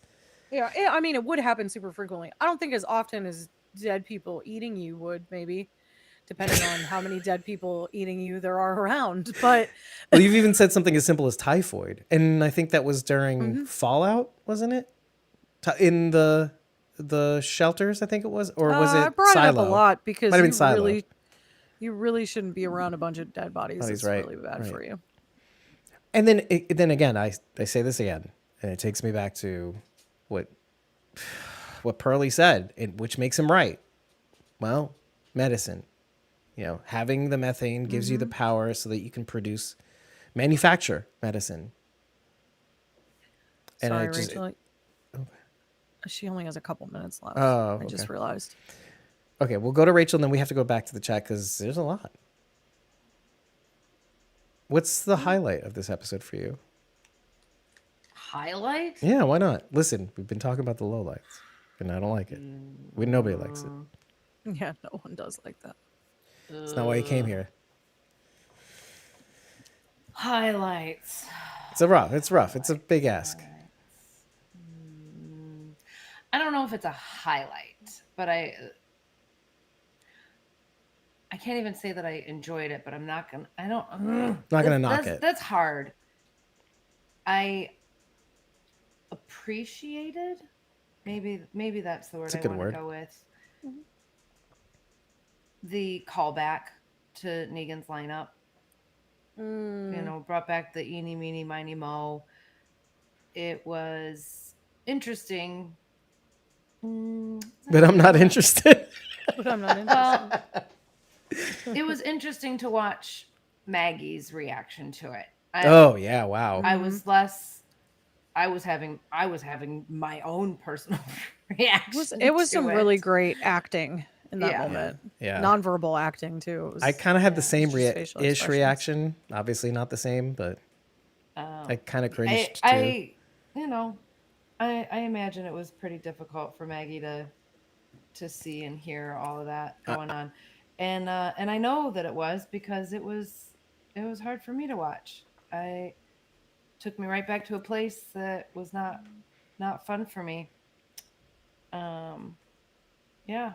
Yeah, I mean, it would happen super frequently. I don't think as often as dead people eating you would, maybe, depending on how many dead people eating you there are around. But Well, you've even said something as simple as typhoid, and I think that was during Fallout, wasn't it? In the shelters, I think it was, or was it I brought Silo? it up a lot because Might have been Silo. you really shouldn't be around a bunch of dead bodies. He's It's right, really bad right. for you. And then again, I say this again, and it takes me back to what Pearlie said, which makes him right. Well, medicine, having the methane gives you the power so that you can manufacture medicine. And Sorry, Rachel. She only has a couple minutes left. I just okay. realized. Okay, we'll go to Rachel, and then we have to go back to the chat because there's a lot. What's the highlight of this episode for you? Highlight? Yeah, why not? Listen, we've been talking about the lowlights, and I don't like it. Nobody likes it. Yeah, no one does like that. It's not why you came here. Highlights. It's rough. It's a big ask. I don't know if it's a highlight, but I can't even say that I enjoyed it, but I'm not gonna. I don't. Not gonna knock it. That's hard. I appreciated. Maybe that's the word I want to go with. The callback to Negan's lineup. Brought back the eeny, meeny, miny, mo. It was interesting. Is that But I'm the not right word? interested. But I'm not Well, interested. it was interesting to watch Maggie's reaction to it. Oh yeah, wow. I was less. I was having my own personal reaction. It was to some it. really great acting in that Yeah. moment. Yeah. Nonverbal acting too. It was, I kind of had the Yeah, same just facial ish expressions. reaction. Obviously not the same, but I kind of cringed too. I I imagine it was pretty difficult for Maggie to see and hear all of that going on, and I know that it was because it was hard for me to watch. I took me right back to a place that was not fun for me. Um, yeah,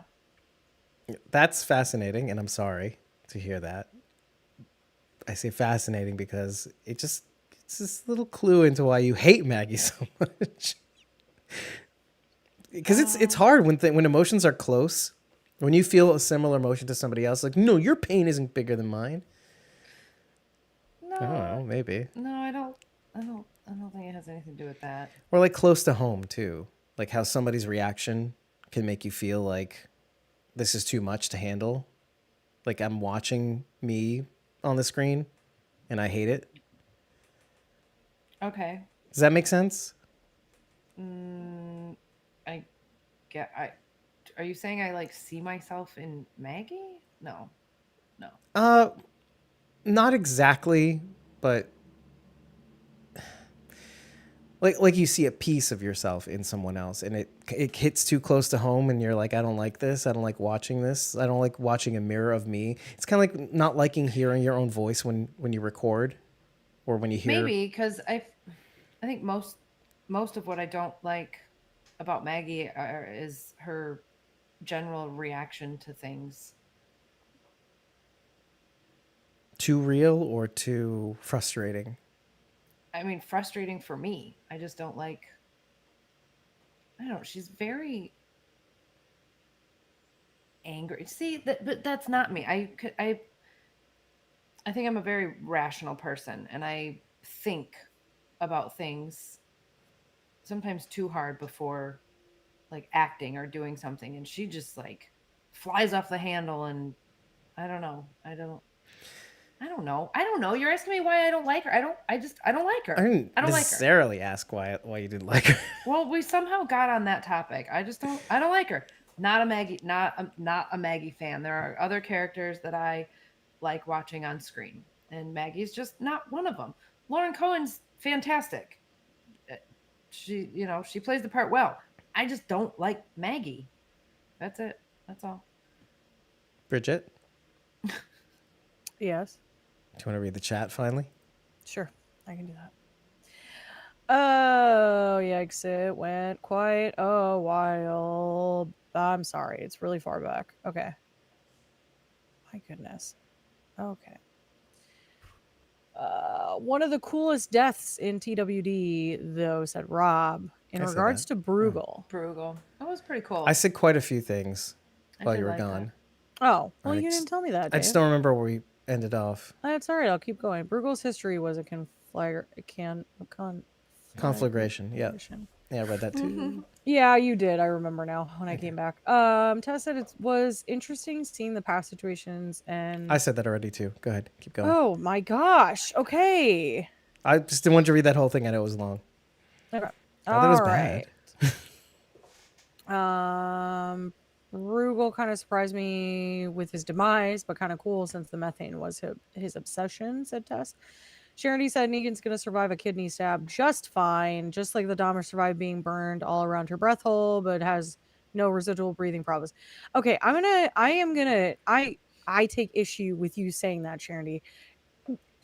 That's fascinating, and I'm sorry to hear that. I say fascinating because it's this little clue into why you hate Maggie so much. Because it's hard when emotions are close, when you feel a similar emotion to somebody else. Like, no, your pain isn't bigger than mine. I don't know, no, maybe. no, I don't think it has anything to do with that. Or like close to home too, like how somebody's reaction can make you feel like this is too much to handle. Like I'm watching me on the screen, and I hate it. Okay, Does that make sense? I get. Are you saying I like see myself in Maggie? No, no. Not exactly, but like you see a piece of yourself in someone else, and it hits too close to home, and you're like, I don't like this. I don't like watching this. I don't like watching a mirror of me. It's kind of like not liking hearing your own voice when you record, or when you hear. Maybe because I think most of what I don't like about Maggie is her general reaction to things. Too real or too frustrating. I mean, frustrating for me. I just don't like. I don't know. She's very angry. See, but that's not me. I think I'm a very rational person, and I think about things sometimes too hard before like acting or doing something, and she just like flies off the handle, and I don't know. I don't know. I don't know. You're asking me why I don't like her. I don't like her. I didn't I don't like her. necessarily ask why you didn't like her. Well, we somehow got on that topic. I don't like her. Not a Maggie not a Maggie fan. There are other characters that I like watching on screen, and Maggie's just not one of them. Lauren Cohen's fantastic. She plays the part well. I just don't like Maggie. That's it. That's all. Bridget, Yes. do you want to read the chat finally? Sure. I can do that. Oh, yikes. It went quite a while. I'm sorry. It's really far back. Okay. My goodness. Okay. One of the coolest deaths in TWD, though, said Rob, in I said regards that. to Bruegel. Bruegel. That was pretty cool. I said quite a few things I while did you were like gone. Oh, well, I you just- didn't tell me that, I just Dave. don't remember where we ended off. That's all right. I'll keep going. Bruegel's history was a conflagration. Yeah. Yeah, I read that too. Yeah, you did. I remember now when I came back. Tess said it was interesting seeing the past situations and. I said that already too. Go ahead. Keep going. Oh my gosh. Okay. I just didn't want to read that whole thing. I know it was long. Okay. Not that it was All bad. right. Rugal kind of surprised me with his demise, but kind of cool since the methane was his obsession, said Tess. Charity said Negan's going to survive a kidney stab just fine, just like the Dahmer survived being burned all around her breath hole, but has no residual breathing problems. Okay, I take issue with you saying that, Charity.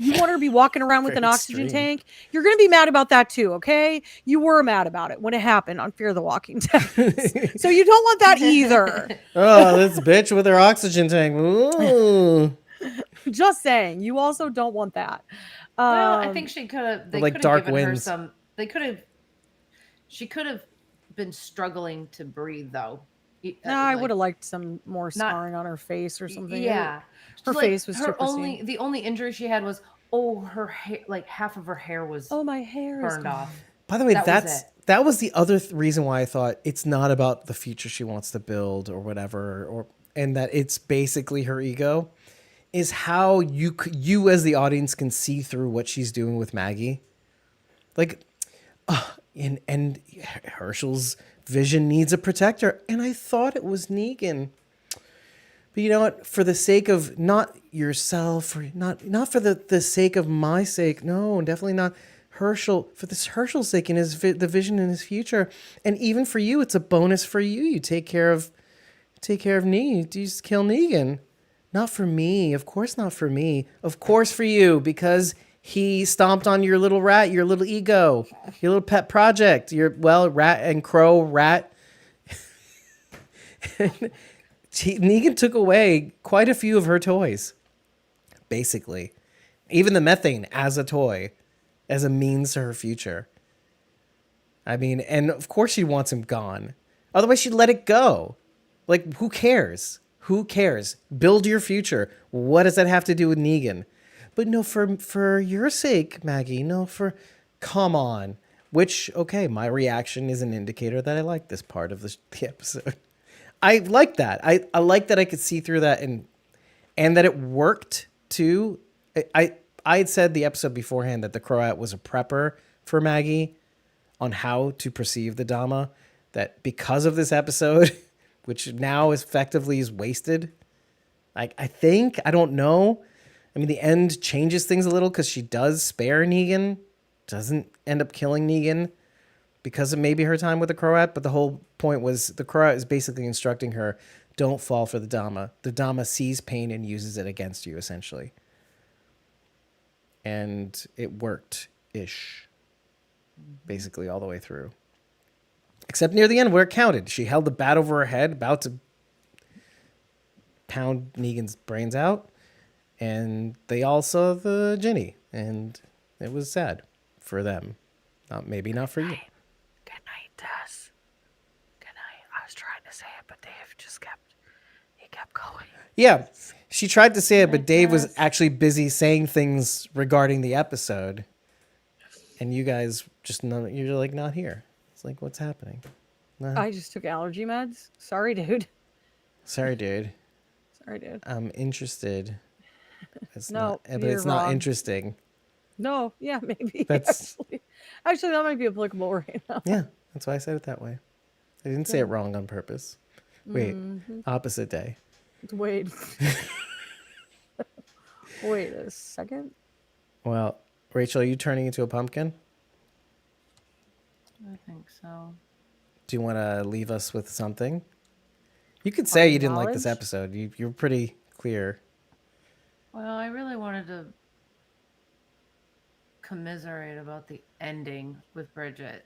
You want her to be walking around with an Very oxygen extreme. tank? You're going to be mad about that too, okay? You were mad about it when it happened on Fear the Walking Dead. So you don't want that either. Oh, this bitch with her oxygen tank. Ooh. Just saying. You also don't want that. Well, I think she could have. They like could have Dark given her Winds. some. They could have. She could have been struggling to breathe, though. I would have liked some more not- scarring on her face or something. Yeah, Her Like, face was too her pristine. the only injury she had was Oh, her hair, like half of her hair was Oh, my hair is burned gone. off. By the way, That was it. that was the other reason why I thought it's not about the future she wants to build or whatever, and that it's basically her ego, is how you as the audience can see through what she's doing with Maggie, like, and Herschel's vision needs a protector, and I thought it was Negan. But you know what? For the sake of not yourself, or not for the sake of my sake, no, definitely not. Herschel, for this Herschel's sake and the vision in his future, and even for you, it's a bonus for you. You take care of Negan. You just kill Negan. Not for me, of course, not for me. Of course, for you, because he stomped on your little rat, your little ego, your little pet project. Your rat and crow rat. Negan took away quite a few of her toys, basically. Even the methane as a toy, as a means to her future. I mean, and of course she wants him gone. Otherwise she'd let it go. Like, who cares? Who cares? Build your future. What does that have to do with Negan? But no, for your sake, Maggie, come on. Which, okay, my reaction is an indicator that I like this part of the episode. I like that. I like that I could see through that and that it worked too. I had said the episode beforehand that the Croat was a prepper for Maggie on how to perceive the Dhamma. That because of this episode, which now effectively is wasted. I think, I don't know. I mean, the end changes things a little because she does spare Negan, doesn't end up killing Negan because of maybe her time with the Croat, but the whole point was the Croat is basically instructing her, don't fall for the Dhamma. The Dhamma sees pain and uses it against you, essentially. And it worked-ish, basically all the way through. Except near the end where it counted. She held the bat over her head, about to pound Negan's brains out, and they all saw the Ginny, and it was sad for them. Maybe not for you. Good night, Tess. Good night. I was trying to say it, but Dave just kept going. Yeah, she tried to say it, but Dave was actually busy saying things regarding the episode, and you guys you're like not here. It's like, what's happening? No. I just took allergy meds. Sorry, dude. Sorry, dude. Sorry, dude. I'm interested. It's No, not, but you're it's not wrong. interesting. No, yeah, maybe. That's- Actually, that might be applicable right now. Yeah, that's why I said it that way. I didn't say it wrong on purpose. Wait, opposite day. Wait. Wait a second. Well, Rachel, are you turning into a pumpkin? I think so. Do you want to leave us with something? You could say you didn't like this knowledge? episode. You're pretty clear. Well, I really wanted to commiserate about the ending with Bridget.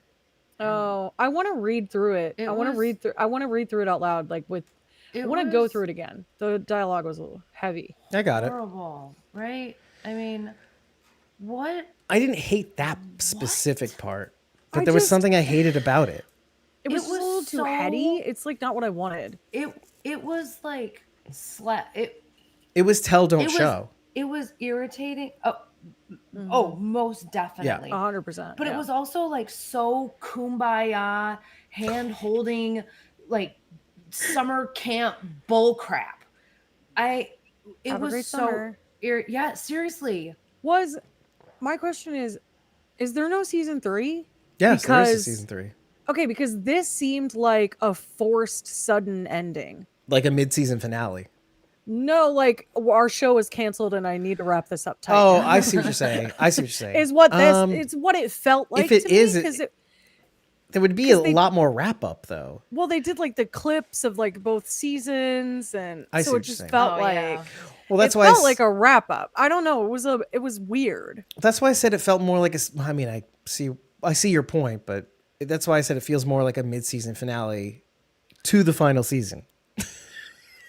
Oh, I want to read through it. I want to read through it out loud, like with. I want to go through it again. The dialogue was a little heavy. I got it. Horrible, right? I mean, what? I didn't hate that specific part, but I there was just- something I hated about it. It was a little too heady. It's like not what I wanted. It was like It was tell, don't it was- show. It was irritating. Oh, most definitely. 100%. But it was also like so kumbaya, hand holding, like summer camp bull crap. It Have a was great so summer. yeah, seriously. My question is there no season 3? Yes, there is a because- season 3. Okay, because this seemed like a forced sudden ending. Like a mid-season finale. No, like our show is canceled and I need to wrap this up tight. Oh, I see what you're saying. Is what this it's what it felt like it to me, is, 'cause there would be a they- lot more wrap-up, though. well, they did like the clips of like both seasons, and I see so what it you're just saying. felt Oh, like yeah. Well, that's it why felt like a wrap up. I don't know. It was weird. that's why I said it felt more like I mean, I see your point, but that's why I said it feels more like a mid-season finale to the final season.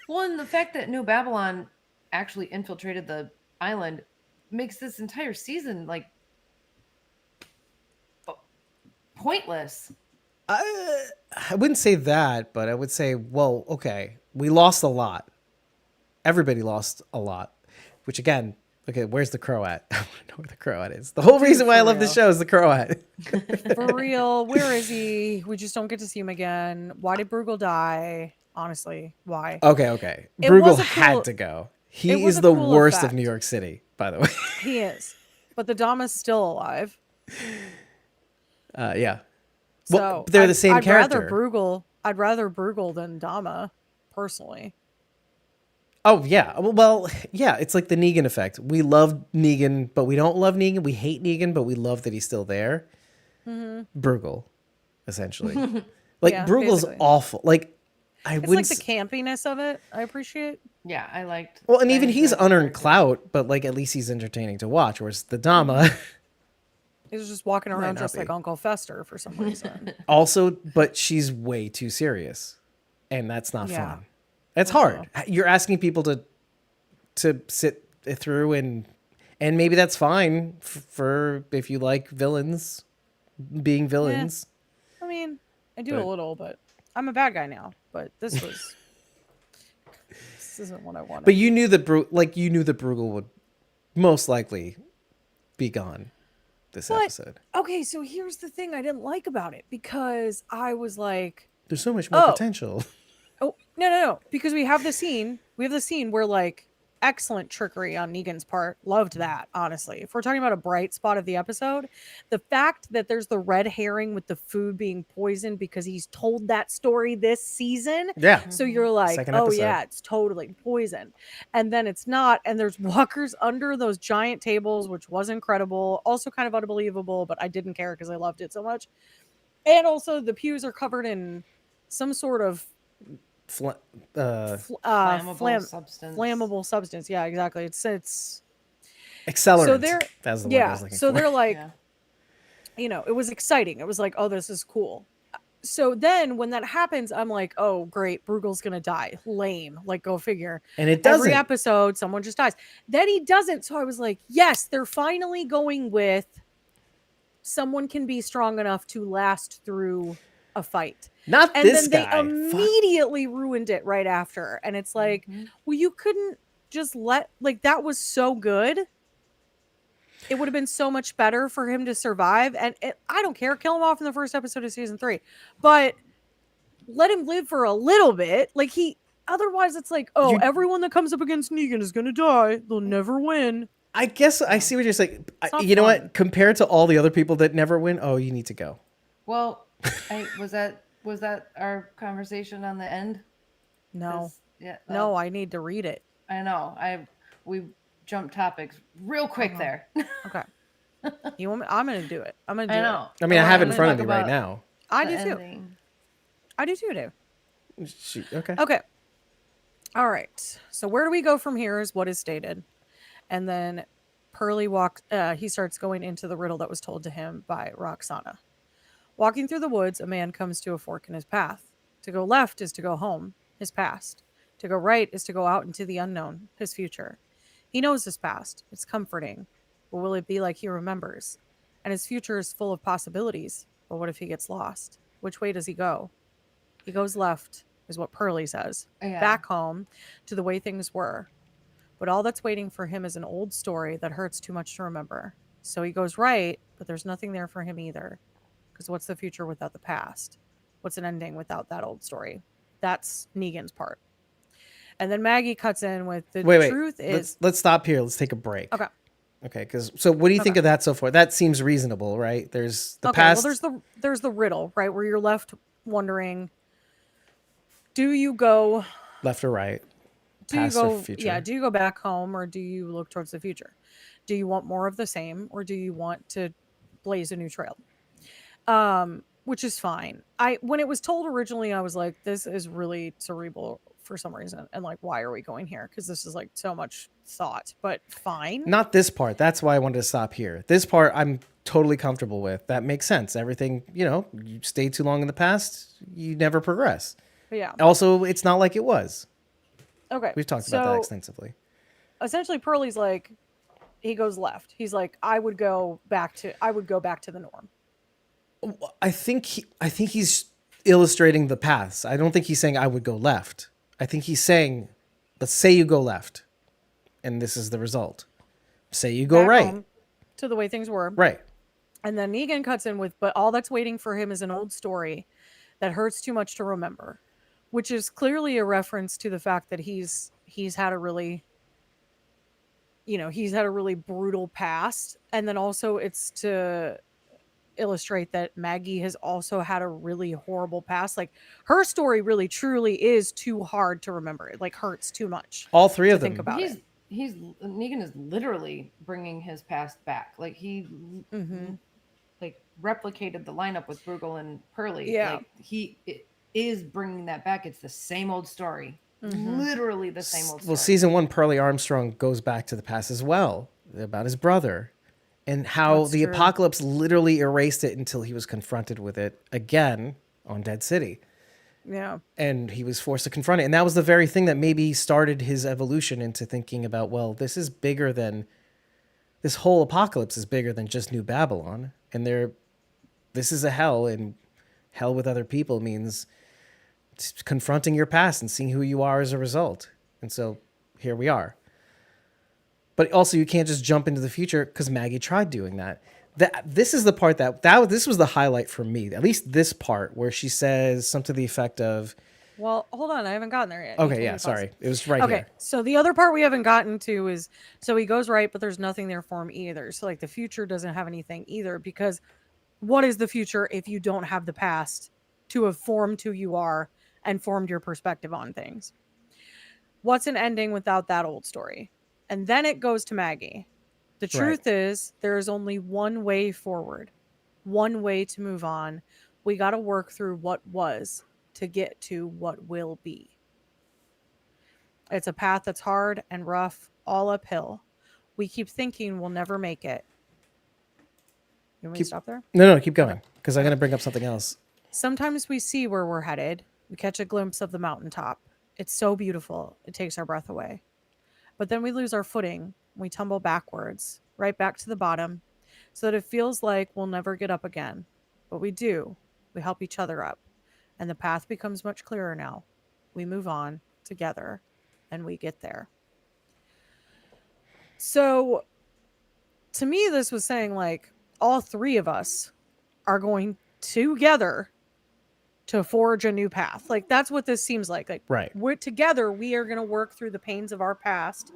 Well, and the fact that New Babylon actually infiltrated the island makes this entire season like pointless. I wouldn't say that, but I would say, well, okay, we lost a lot. Everybody lost a lot, which again, Okay, where's the Croat? I want to know where the Croat is. The whole reason why I for love the real. show is the Croat. For real, where is he? We just don't get to see him again. Why did Bruegel die? Honestly, why? Okay. It was Bruegel a had cool- to go. it He was is a the cool worst of effect. New York City, by the way. He is. But the Dama's still alive. Yeah. So Well, they're the same character. I'd rather Bruegel than Dama, personally. Oh, yeah. Well, yeah, it's like the Negan effect. We love Negan, but we don't love Negan. We hate Negan, but we love that he's still there. Bruegel, essentially. Like, Yeah, Bruegel's basically. awful. Like, I It's wouldn't... like the campiness of it. I appreciate. Yeah, I liked. Well, and I even he's enjoyed the unearned character. clout, but, like, at least he's entertaining to watch, whereas the Dama... He was just walking around not just be. like Uncle Fester for some reason. Also, but she's way too serious, and that's not Yeah. fun. It's hard. You're asking people to sit through, and maybe that's fine for if you like villains being villains. I mean, I do But- a little, but I'm a bad guy now. But this isn't what I wanted. But you knew that you knew that Bruegel would most likely be gone this But- episode. Okay, so here's the thing I didn't like about it, because I was like, There's so much more Oh. potential. oh, no, because we have the scene where, like, excellent trickery on Negan's part. Loved that, honestly. If we're talking about a bright spot of the episode, the fact that there's the red herring with the food being poisoned because he's told that story this season. Yeah. So you're like, Second oh episode. yeah, it's totally poison. And then it's not. And there's walkers under those giant tables, which was incredible. Also kind of unbelievable, but I didn't care because I loved it so much. And also the pews are covered in some sort of Flammable substance. flammable substance. Yeah, exactly. It's accelerant. so they're That's the word I yeah. was looking So for. they're like, Yeah. it was exciting. It was like, oh, this is cool. So then when that happens, I'm like, oh, great, Bruegel's gonna die. Lame. Like, go figure. And it doesn't. Every episode, someone just dies. Then he doesn't. So I was like, yes, they're finally going with someone can be strong enough to last through a fight. Not And this then guy. they Fuck. immediately ruined it right after. And it's like, Mhm. well, you couldn't just that was so good. It would have been so much better for him to survive. And I don't care. Kill him off in the first episode of season 3. But let him live for a little bit. Otherwise it's like, oh, everyone that comes up against Negan is going to die. They'll never win. I guess I see what you're saying. not You know fun. what? Compared to all the other people that never win, oh, you need to go. Well, was that our conversation on the end? No. 'Cause- Yeah. No, I need to read it. I know. We jumped topics real quick there. Okay. You want me? I'm going to do it. I'm going to do I it. know. I mean, I Well, have it I'm in gonna front of talk me right about now. I the do too. ending. I do too, Dave. Okay. Okay. All right. So where do we go from here is what is stated. And then Pearlie he starts going into the riddle that was told to him by Roxana. Walking through the woods, a man comes to a fork in his path. To go left is to go home, his past. To go right is to go out into the unknown, his future. He knows his past. It's comforting. But will it be like he remembers? And his future is full of possibilities. But what if he gets lost? Which way does he go? He goes left, is what Pearlie says. Yeah. Back home to the way things were. But all that's waiting for him is an old story that hurts too much to remember. So he goes right, but there's nothing there for him either. Because what's the future without the past? What's an ending without that old story? That's Negan's part. And then Maggie cuts in with the Wait. truth is Let's stop here. Let's take a break. okay. Okay. So what do you think Okay. of that so far? That seems reasonable, right? There's the Okay, past. well there's the riddle, right? Where you're left wondering, do you go left or right. do Past you or go future. do you go back home, or do you look towards the future? Do you want more of the same, or do you want to blaze a new trail? Which is fine. When it was told originally, I was like, this is really cerebral for some reason, and like, why are we going here? Because this is like so much thought, but fine. Not this part. That's why I wanted to stop here. This part I'm totally comfortable with. That makes sense. Everything, you stay too long in the past, you never progress. But yeah. Also, it's not like it was. Okay. We've talked about that extensively. Essentially, Pearlie's like, he goes left. He's like, I would go back to the norm. I think he's illustrating the paths. I don't think he's saying I would go left. I think he's saying, let's say you go left, and this is the result. say you go back right. home to the way things were. Right. And then Negan cuts in with, but all that's waiting for him is an old story that hurts too much to remember, which is clearly a reference to the fact that he's had a really, he's had a really brutal past. And then also it's to illustrate that Maggie has also had a really horrible past. Like her story really truly is too hard to remember. It like hurts too much All three to of think them. about it. He's Negan is literally bringing his past back. Like he like replicated the lineup with Bruegel and Pearlie. Yeah. Like he is bringing that back. It's the same old story. Literally the same old story. Well, season 1, Pearlie Armstrong goes back to the past as well, about his brother, and how That's the true. apocalypse literally erased it until he was confronted with it again on Dead City. Yeah. And he was forced to confront it. And that was the very thing that maybe started his evolution into thinking about, well, this is bigger than, this whole apocalypse is bigger than just New Babylon. And this is a hell, and hell with other people means confronting your past and seeing who you are as a result. And so here we are. But also you can't just jump into the future, because Maggie tried doing that. This is the part this was the highlight for me, at least this part where she says something to the effect of, Well, hold on. I haven't gotten there yet. okay, yeah, sorry. It was right Okay, here. so the other part we haven't gotten to is, so he goes right, but there's nothing there for him either. So like the future doesn't have anything either, because what is the future if you don't have the past to have formed who you are and formed your perspective on things? What's an ending without that old story? And then it goes to Maggie. The truth is there is only one way forward, one way to move on. We got to work through what was to get to what will be. It's a path that's hard and rough, all uphill. We keep thinking we'll never make it. You want me to stop there? No, keep going, because I'm going to bring up something else. Sometimes we see where we're headed. We catch a glimpse of the mountaintop. It's so beautiful. It takes our breath away. But then we lose our footing. We tumble backwards, right back to the bottom, so that it feels like we'll never get up again. But we do. We help each other up. And the path becomes much clearer now. We move on together, and we get there. So, to me, this was saying, like, all three of us are going together to forge a new path. Like, that's what this seems like. Like, Right. we're together. We are going to work through the pains of our past,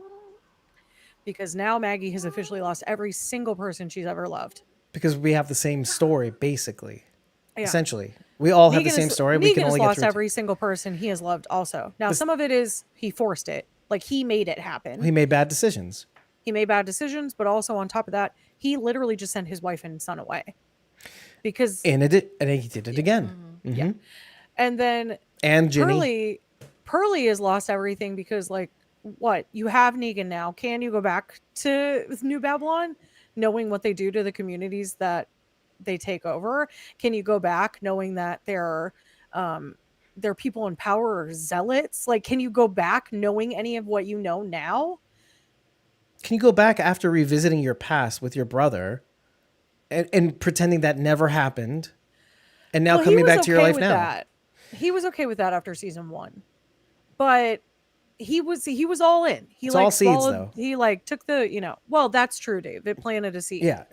because now Maggie has officially lost every single person she's ever loved. Because we have the same story, basically. Yeah. Essentially. We all have the same story. We can Negan has only get lost through every single person he has loved also. Now, some of it is he forced it. Like, he made it happen. He made bad decisions. He made bad decisions, but also on top of that, he literally just sent his wife and son away. Because And he did it again. yeah. And then And Ginny. Pearlie has lost everything because, like, what? You have Negan now. Can you go back to New Babylon knowing what they do to the communities that they take over? Can you go back knowing that there are people in power or zealots? Like, can you go back knowing any of what you know now? Can you go back after revisiting your past with your brother and pretending that never happened, and now Well, coming he was back to your okay life with now? that. He was okay with that after season 1, but he was all in. He It's like all seeds, followed, though. he like took the, well, that's true, Dave. It planted a seed. Yeah.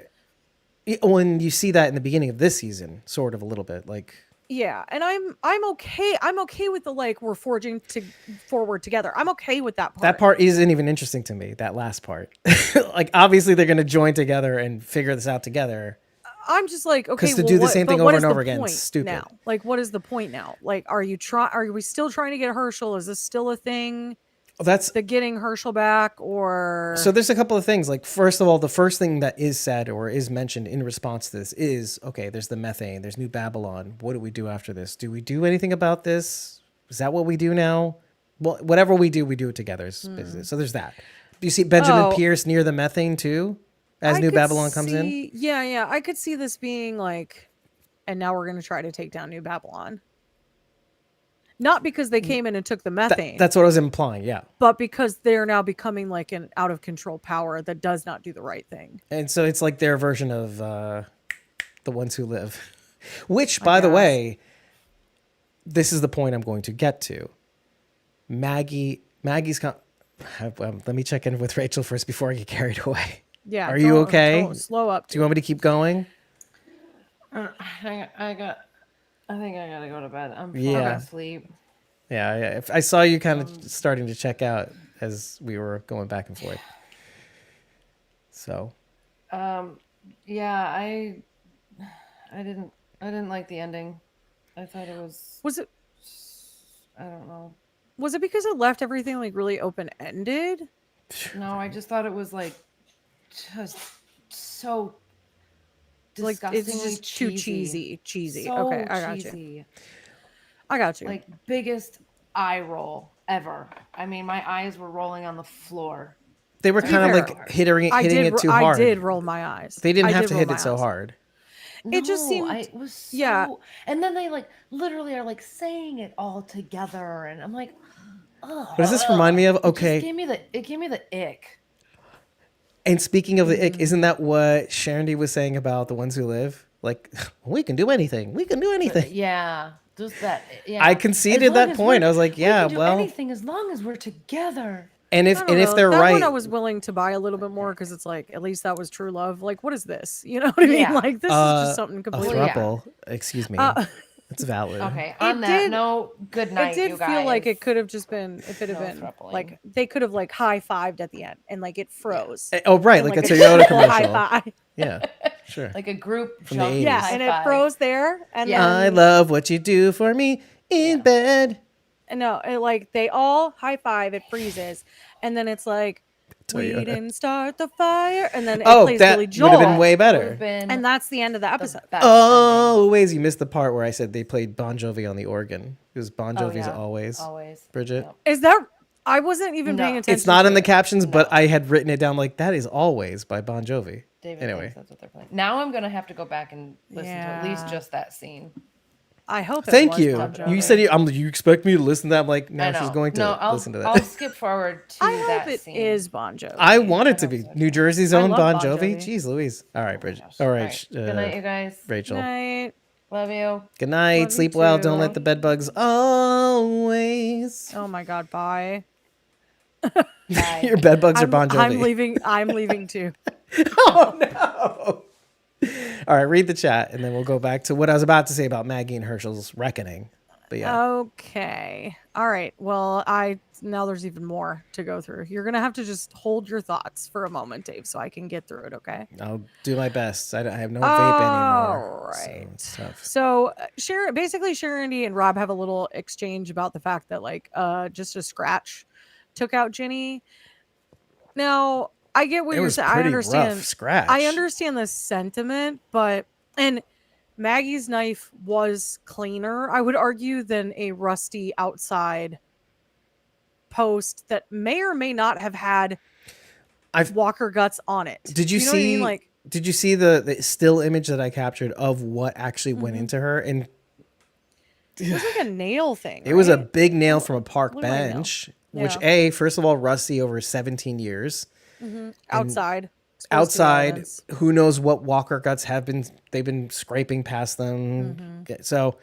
When you see that in the beginning of this season, sort of a little bit, like, Yeah, and I'm okay. I'm okay with the, like, we're forging forward together. I'm okay with that part. that part isn't even interesting to me, that last part. Like, obviously they're going to join together and figure this out together. I'm just like, okay, 'Cause to do the same thing but what over is and the over again is point stupid. now? Like, what is the point now? Like, are we still trying to get Herschel? Is this still a thing? That's The getting Herschel back, or So there's a couple of things. Like, first of all, the first thing that is said or is mentioned in response to this is, okay, there's the methane, there's New Babylon. What do we do after this? Do we do anything about this? Is that what we do now? Well, whatever we do it together. So there's that. Do you see Benjamin Pierce near the methane too, as I New could Babylon comes in? see- Yeah, I could see this being like, and now we're going to try to take down New Babylon. Not because they came in and took the methane, That's what I was implying, yeah. but because they're now becoming like an out of control power that does not do the right thing. And so it's like their version of The Ones Who Live. Which, by the way, this is the point I'm going to get to. Maggie's... let me check in with Rachel first before I get carried away. Yeah. Are you okay? Slow up. Do you want me to keep going? I think I gotta go to bed. I'm falling Yeah. asleep. Yeah. If I saw you kind of starting to check out as we were going back and forth. So. Yeah, I didn't like the ending. I thought it was. Was it? I don't know. Was it because it left everything like really open ended? No, I just thought it was like just so Like disgustingly it's just too cheesy. So Okay, I got you. cheesy. I got you. Like biggest eye roll ever. I mean, my eyes were rolling on the floor. They were To be kind of fair, like hitting it too I hard. did roll my eyes. They didn't I have did to roll hit my it so eyes. hard. It just No, seemed it was so, yeah. And then they like literally are like saying it all together, and I'm like, ugh. What does this remind me of? It Okay. gave me the ick. And speaking of the ick, isn't that what Sharon was saying about The Ones Who Live? Like, we can do anything. We can do anything. Yeah, just that. Yeah, I conceded that point. I was like, yeah, we can do well, anything as long as we're together. and I if don't and if know. they're that right, one I was willing to buy a little bit more because it's like at least that was true love. Like, what is this? You know what I mean? Yeah. Like, this is just something a completely. throuple. Excuse me. It's valid. Okay, on that note, good night, It did you feel like guys. it could have just been if it had No been throupling. like they could have like high-fived at the end and like it froze. Oh, right, And, like a a Toyota triple commercial. high-five. Yeah, sure. Like a group From the jump 80s. Yeah, high and it five. froze there, and Yeah. I then love what you do for me in bed. and no, it, like they all high five, it freezes, and then it's like we Toyota. didn't start the fire, and then it Oh, plays that Billy would Joel, have been way Would've better. been and that's the end of the the episode. best ending. Always, you missed the part where I said they played Bon Jovi on the organ. It was Bon Oh, Jovi's yeah. Always. Always. Bridget. Yep. Is that? I wasn't even No. paying attention. It's not to in the it. captions, but No. I had written it down like that is Always by Bon Jovi. David Anyway. thinks that's what they're playing. Now I'm gonna have to go back and listen to at least Yeah. just that scene. I hope. It Thank was you. Bon You Jovi. said you expect me to listen to that. I'm like, I no, know. she's going to No, listen to that. I'll skip forward to I that hope it scene. is Bon Jovi. I want it to hope be so, New too. Jersey's I own love Bon Bon Jovi. Jovi. Jeez Louise. All right, Bridget. Gosh. All right. Good night, you guys. Rachel. Night. Love you. Good night. Love you Sleep well. Don't too. let the bed bugs always. Oh my God. Bye. Bye. Your bed bugs are Bon Jovi. I'm leaving. I'm leaving too. Oh no. All right, read the chat, and then we'll go back to what I was about to say about Maggie and Herschel's reckoning. But yeah, Okay. All right. Well, now there's even more to go through. You're gonna have to just hold your thoughts for a moment, Dave, so I can get through it. Okay. I'll do my best. I have no vape anymore. All So right. it's tough. So Sharon and Rob have a little exchange about the fact that like just a scratch took out Ginny. Now I get what It you're was saying. I pretty understand. rough scratch. I understand the sentiment, and Maggie's knife was cleaner, I would argue, than a rusty outside post that may or may not have had Walker guts on it. Did you know what I see? mean? Like, did you see the still image that I captured of what actually went into her? And it was like a nail thing. it was a right? big nail from a park Looked like a nail. bench, which Yeah. first of all, rusty over 17 years. Outside. Exposed to the Outside, elements. who knows what Walker guts they've been scraping past them. So,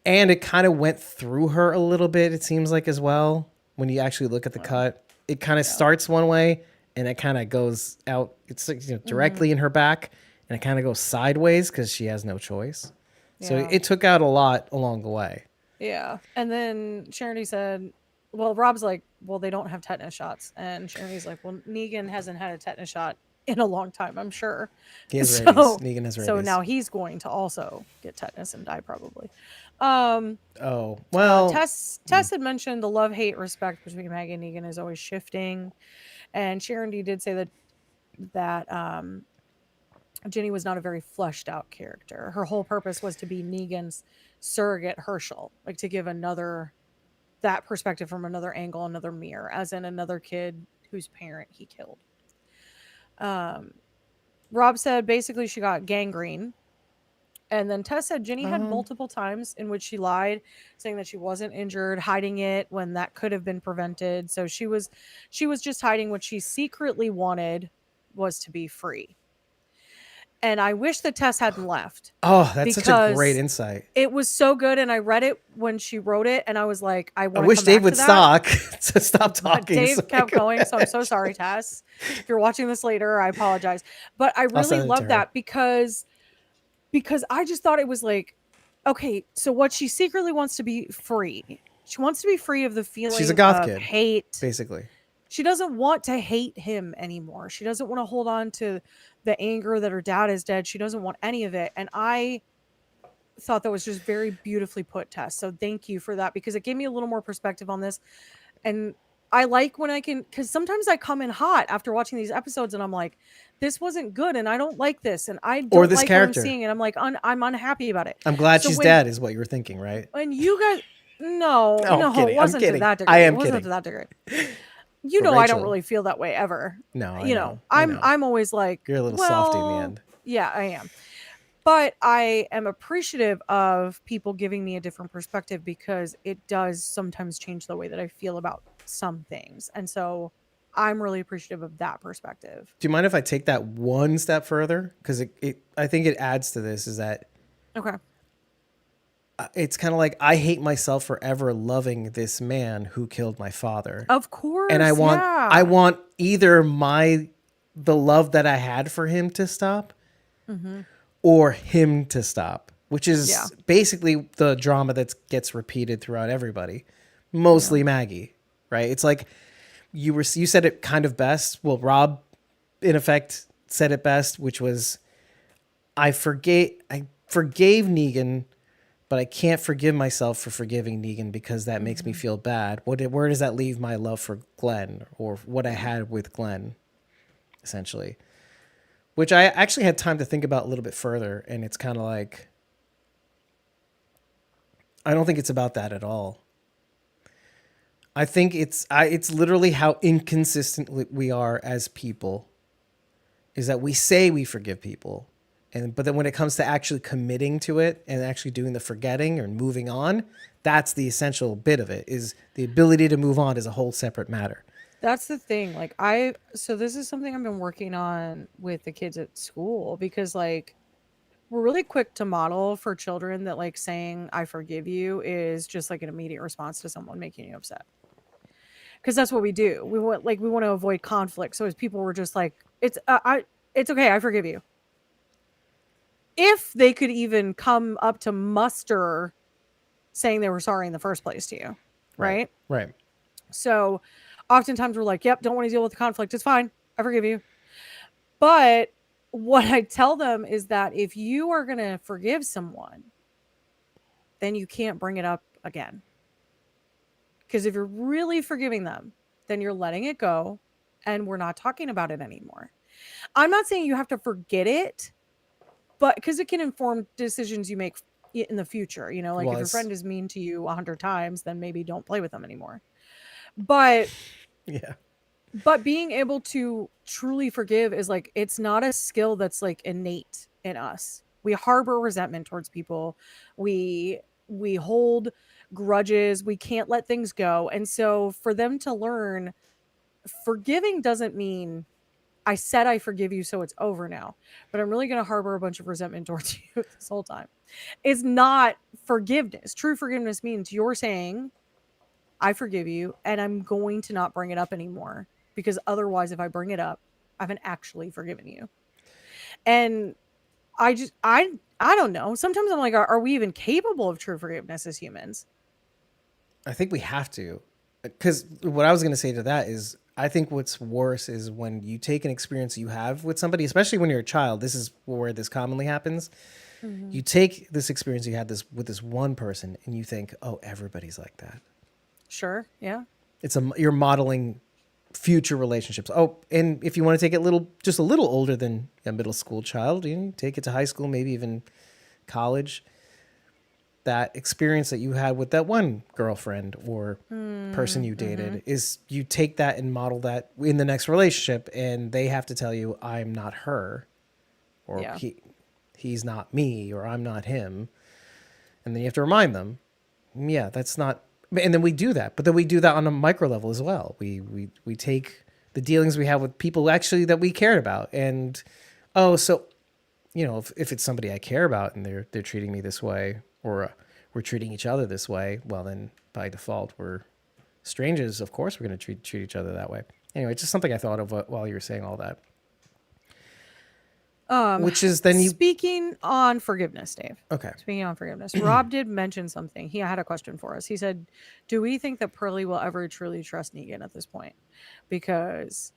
and it kind of went through her a little bit, it seems like, as well. When you actually look at the cut, it kind of starts one way and it kind of goes out. It's like, directly in her back, and it kind of goes sideways because she has no choice. So Yeah. it took out a lot along the way. Yeah. And then Charity said, well, Rob's like, well, they don't have tetanus shots. And Charity's like, well, Negan hasn't had a tetanus shot in a long time, I'm sure. He has So- rabies. Negan has rabies. So now he's going to also get tetanus and die probably. Oh, well. Tess had mentioned the love-hate respect between Maggie and Negan is always shifting. And Sharon D did say that Ginny was not a very fleshed out character. Her whole purpose was to be Negan's surrogate Herschel, like to give that perspective from another angle, another mirror, as in another kid whose parent he killed. Rob said basically she got gangrene. And then Tess said Ginny had multiple times in which she lied, saying that she wasn't injured, hiding it when that could have been prevented. So she was just hiding what she secretly wanted was to be free. And I wish that Tess hadn't left. Oh, that's such a because great insight. It was so good, and I read it when she wrote it, and I was like, I I want to wish come Dave back would to that. stop But talking. Dave so I kept could- going, so I'm so sorry, Tess. If you're watching this later, I apologize. But I I'll really send it to love her. that because I just thought it was like, okay, so what she secretly wants to be free. She wants to be free of the feeling She's a goth of kid, hate. basically. She doesn't want to hate him anymore. She doesn't want to hold on to the anger that her dad is dead. She doesn't want any of it. And I thought that was just very beautifully put, Tess. So thank you for that, because it gave me a little more perspective on this. And I like when I can, because sometimes I come in hot after watching these episodes and I'm like, this wasn't good and I don't like this and I don't this like character. what I'm seeing and I'm like, I'm unhappy about it. I'm glad So she's when- dead, is what you were thinking, right? And you guys, no, I'm kidding. it wasn't I'm to kidding. that degree. I am It wasn't kidding. to that degree. You For know, I don't Rachel. really feel that way ever. No, I you know. I'm always like, You're a little softy in the well, end. Yeah, I am. But I am appreciative of people giving me a different perspective because it does sometimes change the way that I feel about some things. And so I'm really appreciative of that perspective. Do you mind if I take that one step further? Because I think it adds to this, is that Okay. it's kind of like I hate myself for ever loving this man who killed my father. Of course. And I yeah. want either the love that I had for him to stop, or him to stop, which is Yeah. basically the drama that gets repeated throughout everybody, mostly Maggie, right? It's like you said it kind of best. Well, Rob, in effect, said it best, which was, I forgave Negan, but I can't forgive myself for forgiving Negan because that makes me feel bad. Where does that leave my love for Glenn, or what I had with Glenn, essentially? Which I actually had time to think about a little bit further, and it's kind of like, I don't think it's about that at all. I think it's literally how inconsistent we are as people, is that we say we forgive people, but then when it comes to actually committing to it and actually doing the forgetting or moving on, that's the essential bit of it. Is the ability to move on is a whole separate matter. That's the thing. Like so this is something I've been working on with the kids at school, because like we're really quick to model for children that like saying I forgive you is just like an immediate response to someone making you upset. Because that's what we do. We want to avoid conflict. So as people were just like, it's okay, I forgive you. If they could even come up to muster saying they were sorry in the first place to you, right? Right. So oftentimes we're like, yep, don't want to deal with the conflict. It's fine. I forgive you. But what I tell them is that if you are going to forgive someone, then you can't bring it up again. Because if you're really forgiving them, then you're letting it go and we're not talking about it anymore. I'm not saying you have to forget it, but because it can inform decisions you make in the future. You know, like if your friend is mean to you 100 times, then maybe don't play with them anymore. But yeah. But being able to truly forgive is like, it's not a skill that's like innate in us. We harbor resentment towards people. We hold grudges. We can't let things go. And so for them to learn, forgiving doesn't mean I said I forgive you, so it's over now, but I'm really going to harbor a bunch of resentment towards you this whole time. It's not forgiveness. True forgiveness means you're saying, I forgive you, and I'm going to not bring it up anymore, because otherwise, if I bring it up, I haven't actually forgiven you. And I don't know. Sometimes I'm like, are we even capable of true forgiveness as humans? I think we have to, because what I was going to say to that is, I think what's worse is when you take an experience you have with somebody, especially when you're a child. This is where this commonly happens. Mm-hmm. You take this experience you had with this one person, and you think, oh, everybody's like that. Sure. Yeah. You're modeling future relationships. Oh, and if you want to take it just a little older than a middle school child, you know, take it to high school, maybe even college. That experience that you had with that one girlfriend or person you dated is, you take that and model that in the next relationship, and they have to tell you, I'm not her, or he's not me, or I'm not him. And then you have to remind them, yeah, that's not. And then we do that, but then we do that on a micro level as well. We take the dealings we have with people actually that we cared about, and so you know, if it's somebody I care about and they're treating me this way, or we're treating each other this way, well, then by default, we're strangers. Of course, we're going to treat each other that way. Anyway, it's just something I thought of while you were saying all that. Which is then speaking on forgiveness, Dave. Okay. Speaking on forgiveness, Rob did mention something. He had a question for us. He said, "Do we think that Pearlie will ever truly trust Negan at this point? Because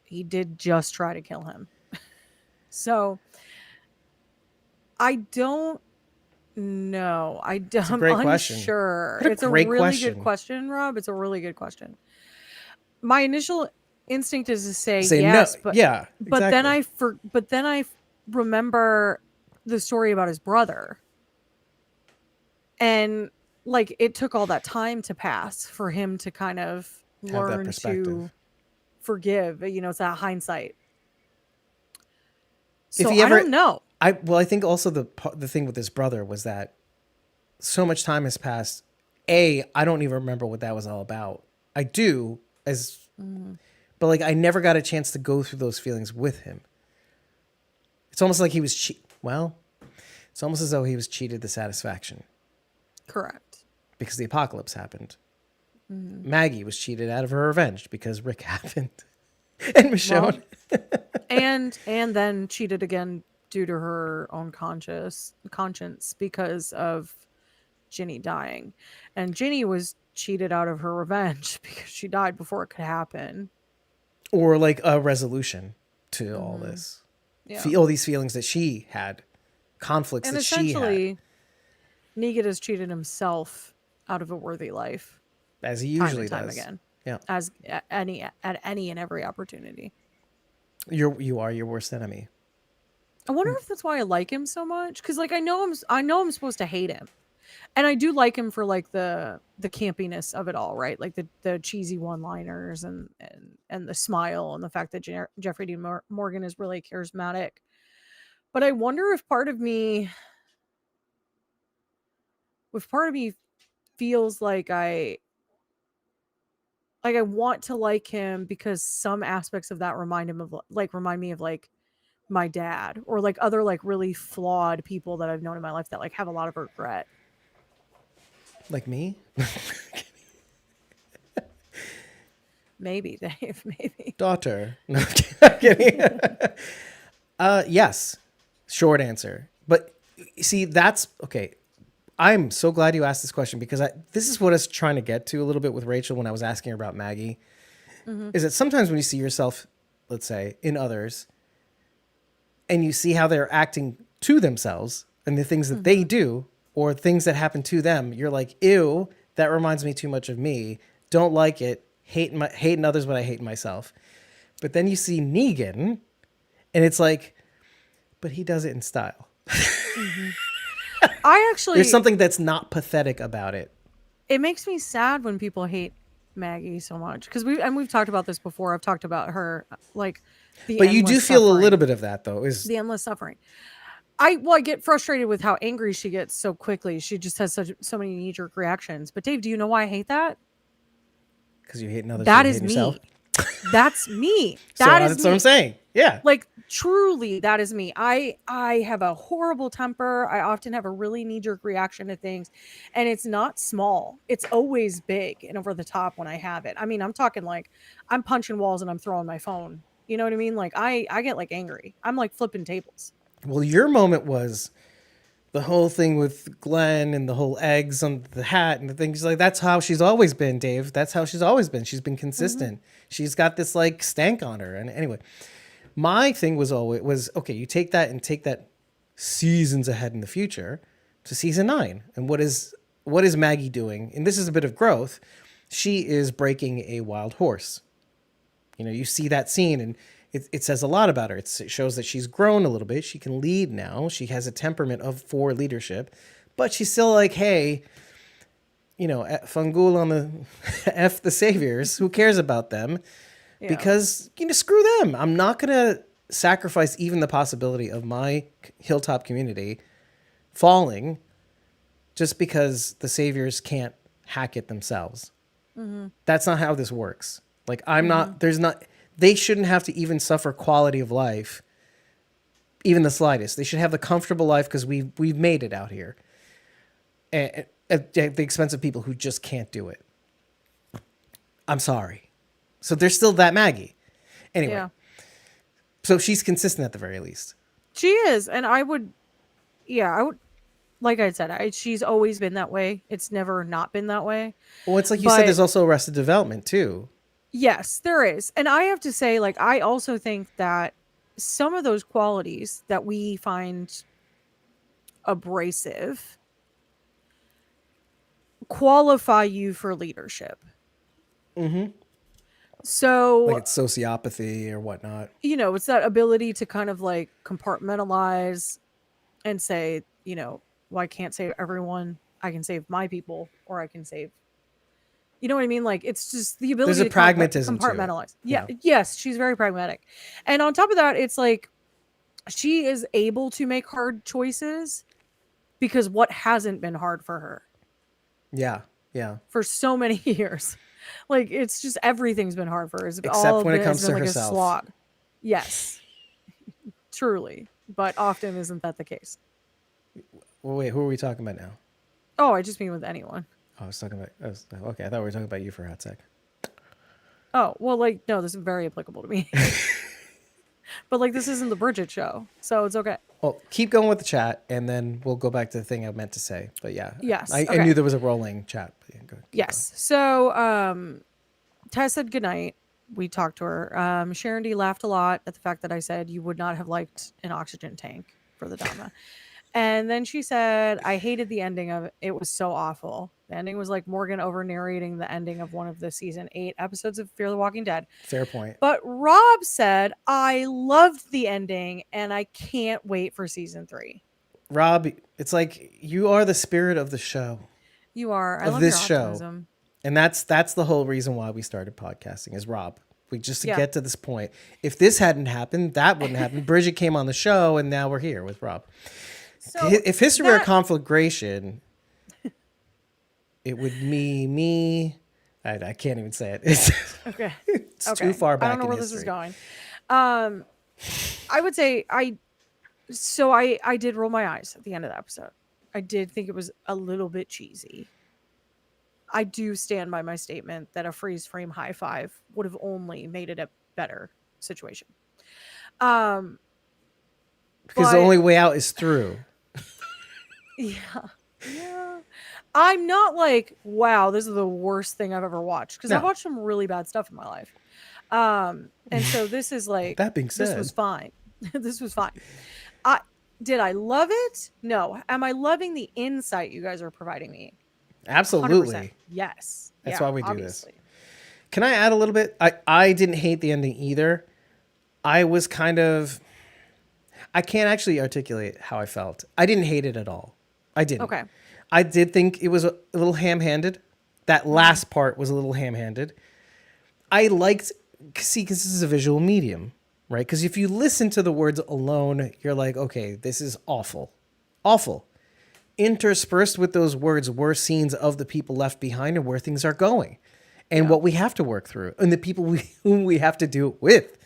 he did just try to kill him." So I don't know. I'm great question. unsure. What a It's a great really question. good question, Rob. It's a really good question. My initial instinct is to say no. yes, but Yeah, but then I remember the story about his brother, and like it took all that time to pass for him to kind of Have that learn to perspective. forgive. You know, it's that hindsight. If So he I ever- don't know. I think also the thing with his brother was that so much time has passed. I don't even remember what that was all about. I do, but like I never got a chance to go through those feelings with him. It's almost like he was it's almost as though he was cheated the satisfaction Correct. because the apocalypse happened. Maggie was cheated out of her revenge because Rick happened, and Michonne. and then cheated again due to her own conscience because of Ginny dying. And Ginny was cheated out of her revenge because she died before it could happen. Or like a resolution to all this. Yeah. All these feelings that she had, conflicts And that she had. essentially, Negan has cheated himself out of a worthy life. As he usually time does. again. Yeah. As at any and every opportunity. You are your worst enemy. I wonder if that's why I like him so much. Because like I know I'm supposed to hate him. And I do like him for like the campiness of it all, right? Like the cheesy one-liners and the smile and the fact that Jeffrey Dean Morgan is really charismatic. But I wonder if part of me feels like I want to like him because some aspects of that remind me of like my dad or like other like really flawed people that I've known in my life that like have a lot of regret. Like me? Maybe, Dave. Maybe. Daughter. No, I'm kidding. Yes. Short answer. But see, that's okay. I'm so glad you asked this question because this is what I was trying to get to a little bit with Rachel when I was asking her about Maggie. Is that sometimes when you see yourself, let's say, in others, and you see how they're acting to themselves and the things that they do or things that happen to them, you're like, ew, that reminds me too much of me. Don't like it. Hating others what I hate myself. But then you see Negan, and it's like, but he does it in style. There's something that's not pathetic about it. It makes me sad when people hate Maggie so much because we've talked about this before. I've talked about her like but you do feel a little bit of that though. Is the endless suffering. I get frustrated with how angry she gets so quickly. She just has so many knee-jerk reactions. But Dave, do you know why I hate that? Because you hate others. That is me. That's me. That's what I'm saying. Yeah. Like truly, that is me. I have a horrible temper. I often have a really knee-jerk reaction to things. And it's not small. It's always big and over the top when I have it. I mean, I'm talking like I'm punching walls and I'm throwing my phone. You know what I mean? Like I get like angry. I'm like flipping tables. Well, your moment was the whole thing with Glenn and the whole eggs on the hat and the things like that's how she's always been, Dave. That's how she's always been. She's been consistent. She's got this like stank on her. And anyway, my thing was okay, you take that seasons ahead in the future to season 9. And what is Maggie doing? And this is a bit of growth. She is breaking a wild horse. You know, you see that scene and it says a lot about her. It shows that she's grown a little bit. She can lead now. She has a temperament for leadership, but she's still like, hey, you know, Fungul on the F the saviors. Who cares about them? Yeah. Because, you know, screw them. I'm not going to sacrifice even the possibility of my hilltop community falling just because the saviors can't hack it themselves. That's not how this works. Like, they shouldn't have to even suffer quality of life even the slightest. They should have the comfortable life because we've made it out here, and at the expense of people who just can't do it. I'm sorry. So there's still that Maggie. Anyway, Yeah. so she's consistent at the very least. She is, and I would, like I said, she's always been that way. It's never not been that way. Well, it's like you said, there's also Arrested Development too. Yes, there is. And I have to say, like, I also think that some of those qualities that we find abrasive qualify you for leadership. Mm-hmm. So, like it's sociopathy or whatnot. It's that ability to kind of like compartmentalize and say, well, I can't save everyone. I can save my people, or I can save. You know what I mean? Like, it's just the ability There's a to pragmatism to it. compartmentalize. Yeah. Yes, she's very pragmatic. And on top of that, it's like she is able to make hard choices because what hasn't been hard for her? Yeah. Yeah. For so many years. Like, it's just everything's been hard for her. Except when it comes to herself. A slog. Yes. Truly. But often isn't that the case. Well, wait, who are we talking about now? Oh, I just mean with anyone. Oh, I was talking about... okay, I thought we were talking about you for a hot sec. Oh, well, like, no, this is very applicable to me. But, like, this isn't the Bridget show, so it's okay. Well, keep going with the chat, and then we'll go back to the thing I meant to say. But yeah. Yes. I knew there was a rolling chat. But yeah, yes. So, Tess said goodnight. We talked to her. Sharon D laughed a lot at the fact that I said you would not have liked an oxygen tank for the Dharma. And then she said, I hated the ending of it. It was so awful. The ending was like Morgan over narrating the ending of one of the season 8 episodes of Fear the Walking Dead. Fair point. But Rob said, I loved the ending and I can't wait for season 3. Rob, it's like you are the spirit of the show. You are. I of love this your optimism. show. And that's the whole reason why we started podcasting is Rob. We just to get to this point. If this hadn't happened, that wouldn't happen. Bridget came on the show and now we're here with Rob. So if history were a conflagration, it would be me. I can't even say it. It's okay. It's too far back. I don't know in where history. this is going. I would say I did roll my eyes at the end of the episode. I did think it was a little bit cheesy. I do stand by my statement that a freeze frame high five would have only made it a better situation. Because the only way out is through. Yeah. I'm not like, wow, this is the worst thing I've ever watched. Because I've watched some really bad stuff in my life. And so this is like, that being said, this was fine. This was fine. Did I love it? No. Am I loving the insight you guys are providing me? Absolutely. 100%. Yes. That's why we do this. Can I add a little bit? I didn't hate the ending either. I was kind of... I can't actually articulate how I felt. I didn't hate it at all. I didn't. Okay. I did think it was a little ham-handed. That last part was a little ham-handed. I liked... See, because this is a visual medium, right? Because if you listen to the words alone, you're like, okay, this is awful. Awful. Interspersed with those words were scenes of the people left behind and where things are going and what we have to work through and the people whom we have to do it with,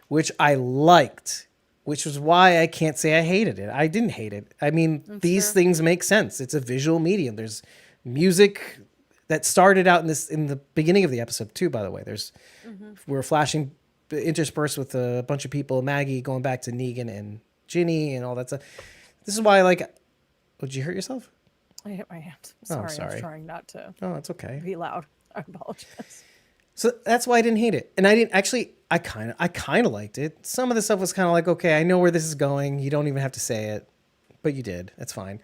which I liked, which was why I can't say I hated it. I didn't hate it. I mean, these things make sense. It's a visual medium. There's music that started out in the beginning of the episode too, by the way. We're flashing interspersed with a bunch of people, Maggie going back to Negan and Ginny and all that stuff. This is why Oh, did you hurt yourself? I hit my hand. Sorry. I was trying not to. Oh, that's okay. Be loud. I apologize. So that's why I didn't hate it. And I didn't actually, I kind of liked it. Some of the stuff was kind of like, okay, I know where this is going. You don't even have to say it, but you did. That's fine.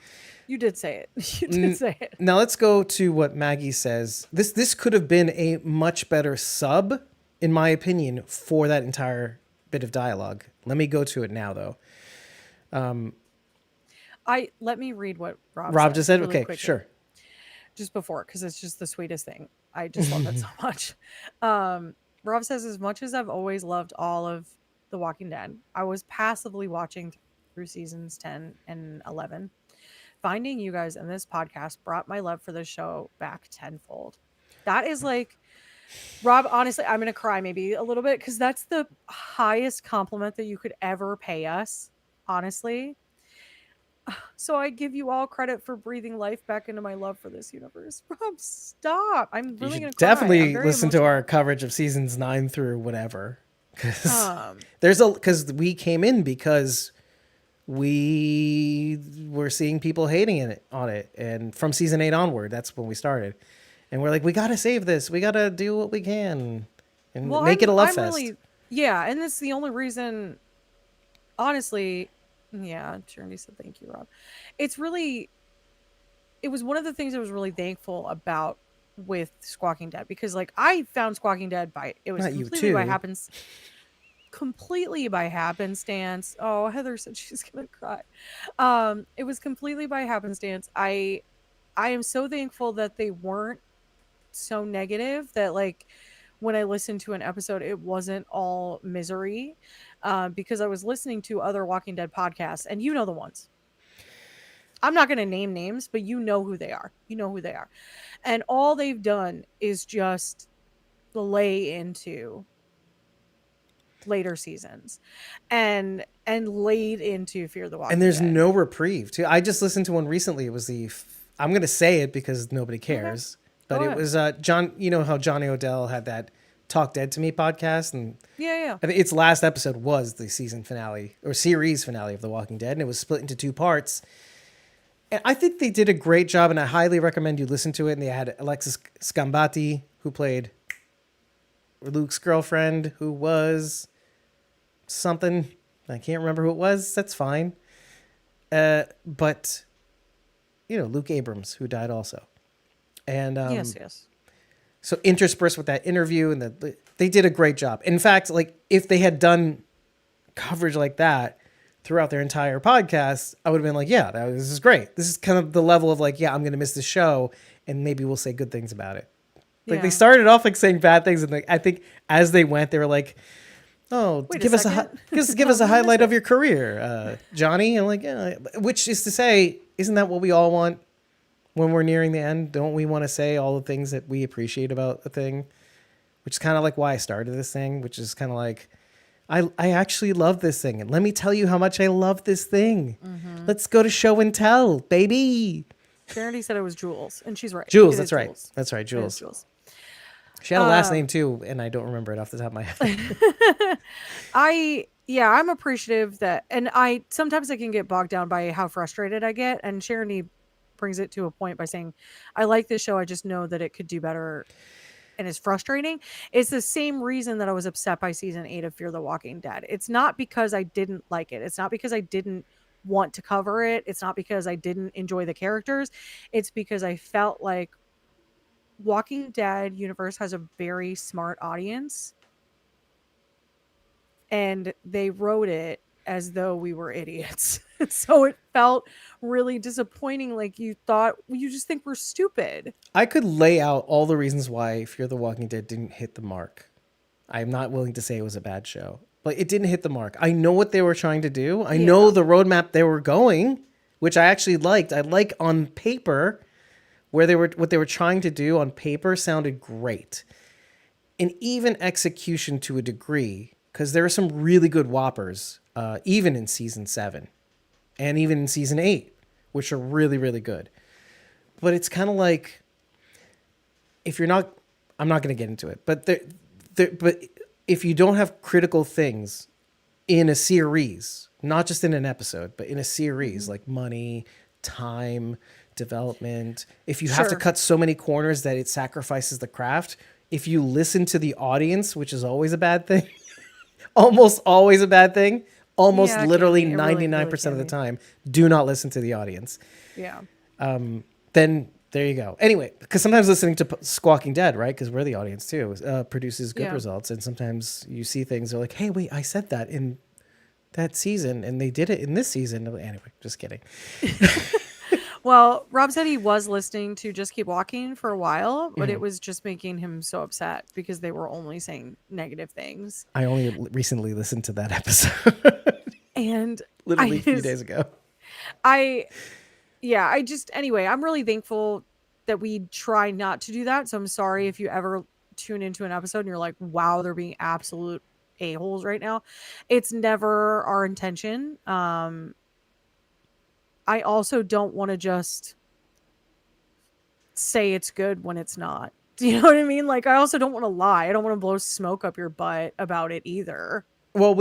You did say it. You did say it. Now let's go to what Maggie says. This could have been a much better sub, in my opinion, for that entire bit of dialogue. Let me go to it now, though. Let me read what Rob said just said, really okay, quickly. sure. Just before, because it's just the sweetest thing. I just love it so much. Rob says, as much as I've always loved all of The Walking Dead, I was passively watching through seasons 10 and 11. Finding you guys in this podcast brought my love for the show back tenfold. That is like, Rob, honestly, I'm going to cry maybe a little bit because that's the highest compliment that you could ever pay us. honestly. So I give you all credit for breathing life back into my love for this universe. Rob, stop. I'm You really going should to cry. I'm definitely very listen to emotional. our coverage of seasons 9 through whatever, because Um, because we came in because we were seeing people hating on it, and from season 8 onward, that's when we started, and we're like, we gotta save this, we gotta do what we can, and well, make it a love I'm fest. really, yeah, and that's the only reason, honestly. Yeah, Trinity said thank you, Rob. It's really, it was one of the things I was really thankful about with Squawking Dead, because like I found Squawking Dead by, it was Not you completely by too. happenstance. Oh, Heather said she's gonna cry. It was completely by happenstance. I am so thankful that they weren't so negative, that like when I listened to an episode, it wasn't all misery. Because I was listening to other Walking Dead podcasts, and you know the ones. I'm not going to name names, but you know who they are. You know who they are. And all they've done is just lay into later seasons and laid into Fear the And Walking there's Dead. no reprieve too. I just listened to one recently. It was I'm gonna say it because nobody cares, but Go it ahead. was John. You know how Johnny Odell had that Talk Dead to Me podcast, and Yeah. I think its last episode was the season finale or series finale of The Walking Dead, and it was split into 2 parts. And I think they did a great job, and I highly recommend you listen to it. And they had Alexis Scambati, who played Luke's girlfriend, who was something. I can't remember who it was. That's fine. But, you know, Luke Abrams, who died also. And Yes. so interspersed with that interview, and they did a great job. In fact, like if they had done coverage like that throughout their entire podcast, I would have been like, yeah, this is great. This is kind of the level of like, yeah, I'm going to miss the show, and maybe we'll say good things about it. Like they started off like saying bad things, and like I think as they went, they were like, "Oh, Wait give a us second. give us a We highlight missed of your career, Johnny." And like, yeah. Which is to say, isn't that what we all want when we're nearing the end? Don't we want to say all the things that we appreciate about a thing? Which is kind of like why I started this thing. Which is kind of like, I actually love this thing, and let me tell you how much I love this thing. Mm-hmm. Let's go to show and tell, baby. Charity said it was Jules, and she's right. Jules, It that's is right. Jules. That's right, It is Jules. Jules. She had a last name too, and I don't remember it off the top of my head. I'm appreciative that, and I sometimes I can get bogged down by how frustrated I get, and Charity brings it to a point by saying, I like this show, I just know that it could do better, and it's frustrating. It's the same reason that I was upset by season 8 of Fear the Walking Dead. It's not because I didn't like it. It's not because I didn't want to cover it. It's not because I didn't enjoy the characters. It's because I felt like Walking Dead universe has a very smart audience, and they wrote it as though we were idiots. So it felt really disappointing. Like you just think we're stupid. I could lay out all the reasons why Fear the Walking Dead didn't hit the mark. I'm not willing to say it was a bad show, but it didn't hit the mark. I know what they were trying to do. I know the roadmap they were going, which I actually liked. I like on paper what they were trying to do on paper sounded great. And even execution to a degree, because there are some really good whoppers, even in season 7 and even in season 8, which are really, really good. But it's kind of like, if you're not, I'm not going to get into it, but but if you don't have critical things in a series, not just in an episode, but in a series, like money, time, development, if you have to cut so many corners that it sacrifices the craft, if you listen to the audience, which is always a bad thing, almost always a bad thing, almost literally 99% of the time, do not listen to the audience. Yeah. Then there you go. Anyway, because sometimes listening to Squawking Dead, right, because we're the audience too, produces good results. And sometimes you see things that are like, hey, wait, I said that in that season and they did it in this season. Anyway, just kidding. Well, Rob said he was listening to Just Keep Walking for a while, but Mm-hmm. it was just making him so upset because they were only saying negative things. I only recently listened to that episode. And Literally a few days ago. Anyway, I'm really thankful that we try not to do that. So I'm sorry if you ever tune into an episode and you're like, wow, they're being absolute a-holes right now. It's never our intention. I also don't want to just say it's good when it's not. Do you know what I mean? Like, I also don't want to lie. I don't want to blow smoke up your butt about it either. Well,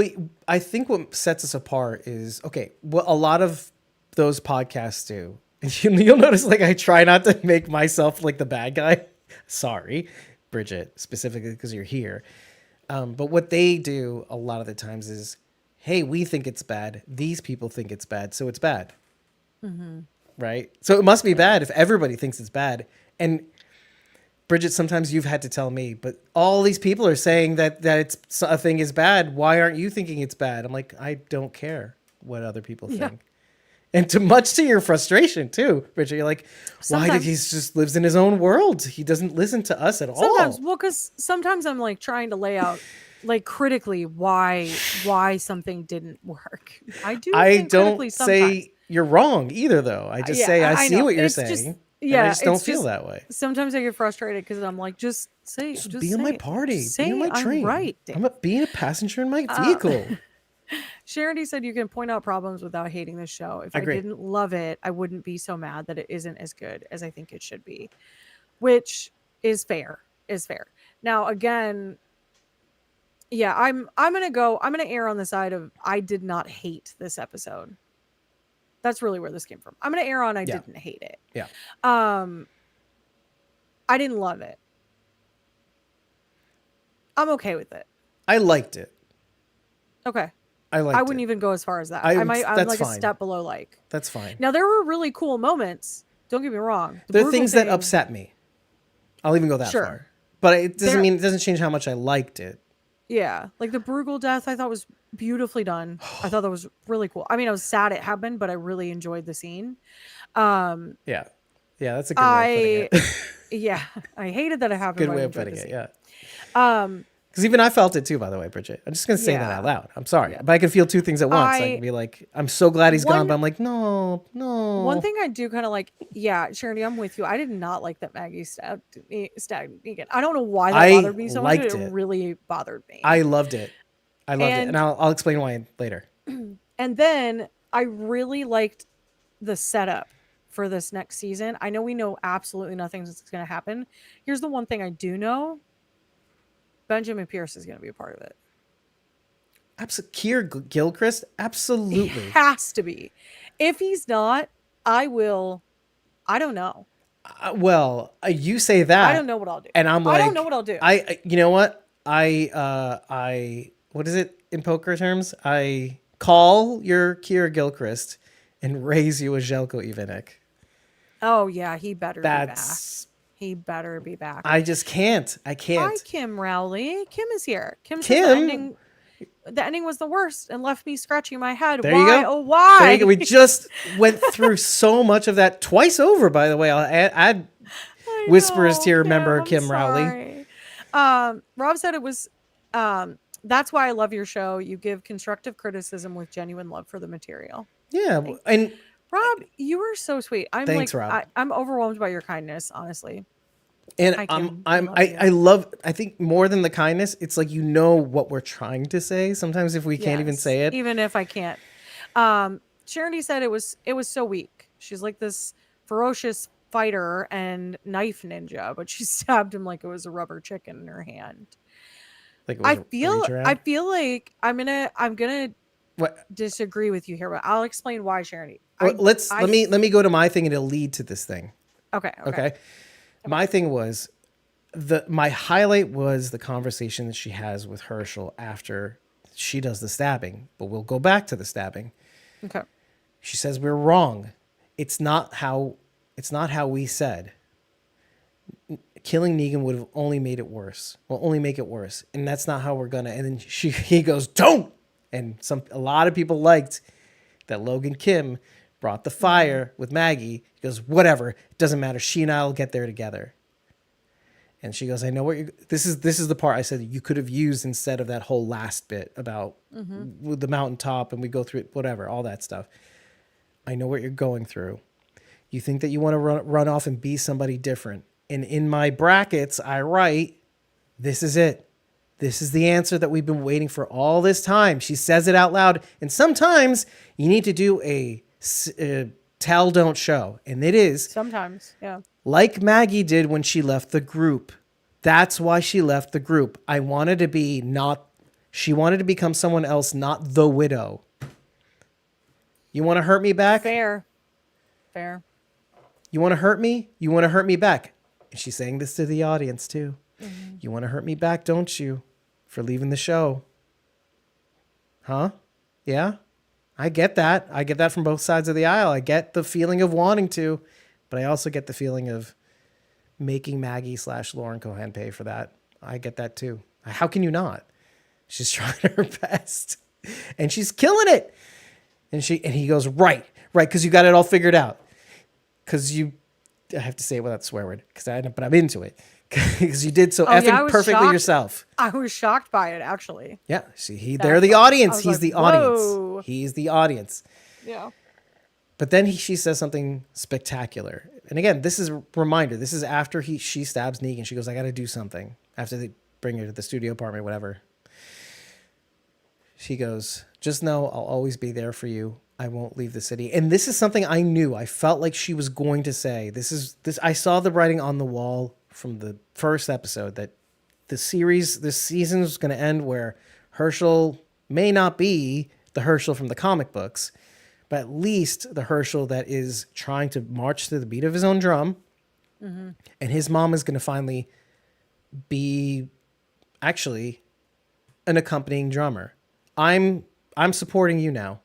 I think what sets us apart is, okay, what a lot of those podcasts do, and you'll notice, like, I try not to make myself like the bad guy. Sorry, Bridget, specifically because you're here. But what they do a lot of the times is, hey, we think it's bad. These people think it's bad, so it's bad. Mm-hmm. Right? So it must be bad if everybody thinks it's bad. And Bridget, sometimes you've had to tell me, but all these people are saying that it's a thing is bad. Why aren't you thinking it's bad? I'm like, I don't care what other people think. And much to your frustration too, Bridget, you're like, why did he just lives in his own world? He doesn't listen to us at all. Well, because sometimes I'm like trying to lay out like critically why something didn't work. I don't say you're wrong either, though. I just say I see what you're saying. I just don't feel that way. Sometimes I get frustrated because I'm like, just be in my party, be in my train. I'm right. I'm being a passenger in my vehicle. Charity said you can point out problems without hating the show. If I didn't love it, I wouldn't be so mad that it isn't as good as I think it should be, which is fair. Now, again, yeah, I'm gonna err on the side of I did not hate this episode. That's really where this came from. I'm gonna err on I didn't hate it. Yeah. I didn't love it. I'm okay with it. I liked it. Okay. I wouldn't even go as far as that. I'm like fine. A step below like. That's fine. Now there were really cool moments. Don't get me wrong. There are things that upset me. I'll even go that far. But it doesn't change how much I liked it. Yeah. Like the Bruegel death I thought was beautifully done. I thought that was really cool. I mean, I was sad it happened, but I really enjoyed the scene. Yeah, that's a good way of putting it. Yeah, I hated that it happened. Good way of putting it. Yeah. Because even I felt it too, by the way, Bridget. I'm just gonna say that out loud. I'm sorry, but I can feel two things at once. I can be like, I'm so glad he's gone, but I'm like, no. One thing I do kind of like, Charity, I'm with you. I did not like that Maggie stabbed Negan. I don't know why that bothered me so much. It really bothered me. I loved it. And I'll explain why later. And then I really liked the setup for this next season. I know we know absolutely nothing that's going to happen. Here's the one thing I do know. Benjamin Pierce is going to be a part of it. Keir Gilchrist? Absolutely. He has to be. If he's not, I don't know. You say that. I don't know what I'll do. And I'm like, I don't know what I'll do. You know what? What is it in poker terms? I call your Keir Gilchrist and raise you a Željko Ivanek. Oh yeah, he better be back. He better be back. I just can't. I can't. Hi, Kim Rowley. Kim is here. Kim said the ending was the worst and left me scratching my head. There why? You go. Oh, why? There you go. We just went through so much of that twice over, by the way. I'll add whispers to your member, Kim Rowley. Rob said it was, that's why I love your show. You give constructive criticism with genuine love for the material. Yeah. And Rob, you were so sweet. Thanks, Rob. I'm overwhelmed by your kindness, honestly. And I love, I think more than the kindness, it's like, what we're trying to say. Sometimes if we can't even say it. Even if I can't. Charity said it was so weak. She's like this ferocious fighter and knife ninja, but she stabbed him like it was a rubber chicken in her hand. Like I feel like I'm gonna disagree with you here, but I'll explain why, Charity. Let me go to my thing and it'll lead to this thing. Okay. My thing was my highlight was the conversation that she has with Herschel after she does the stabbing, but we'll go back to the stabbing. Okay. She says we're wrong. It's not how we said. Killing Negan would have only made it worse. Will only make it worse. And that's not how we're gonna. And then he goes, don't. And a lot of people liked that Logan Kim brought the fire with Maggie. He goes, whatever, it doesn't matter. She and I will get there together. And she goes, I know what you're. This is the part I said you could have used instead of that whole last bit about with the mountaintop and we go through it, whatever, all that stuff. I know what you're going through. You think that you want to run off and be somebody different. And in my brackets, I write, this is it. This is the answer that we've been waiting for all this time. She says it out loud. And sometimes you need to do a tell, don't show. And it is Sometimes, yeah. like Maggie did when she left the group. That's why she left the group. She wanted to become someone else, not the widow. You want to hurt me back? Fair. You want to hurt me? You want to hurt me back? And she's saying this to the audience too. Mm-hmm. You want to hurt me back, don't you? For leaving the show. Huh? Yeah? I get that. I get that from both sides of the aisle. I get the feeling of wanting to, but I also get the feeling of making Maggie / Lauren Cohan pay for that. I get that too. How can you not? She's trying her best and she's killing it. And he goes, right, because you got it all figured out. I have to say it without the swear word, but I'm into it. Because you did so effing perfectly shocked. Yourself. I was shocked by it, actually. Yeah, see, they're the audience. He's like, the whoa. audience. He's the audience. Yeah. But then she says something spectacular. And again, this is a reminder. This is after she stabs Negan. She goes, I got to do something. After they bring her to the studio apartment, whatever. She goes, just know I'll always be there for you. I won't leave the city. And this is something I knew. I felt like she was going to say. I saw the writing on the wall from the first episode that this season was going to end where Herschel may not be the Herschel from the comic books, but at least the Herschel that is trying to march to the beat of his own drum. Mm-hmm. And his mom is going to finally be actually an accompanying drummer. I'm supporting you now.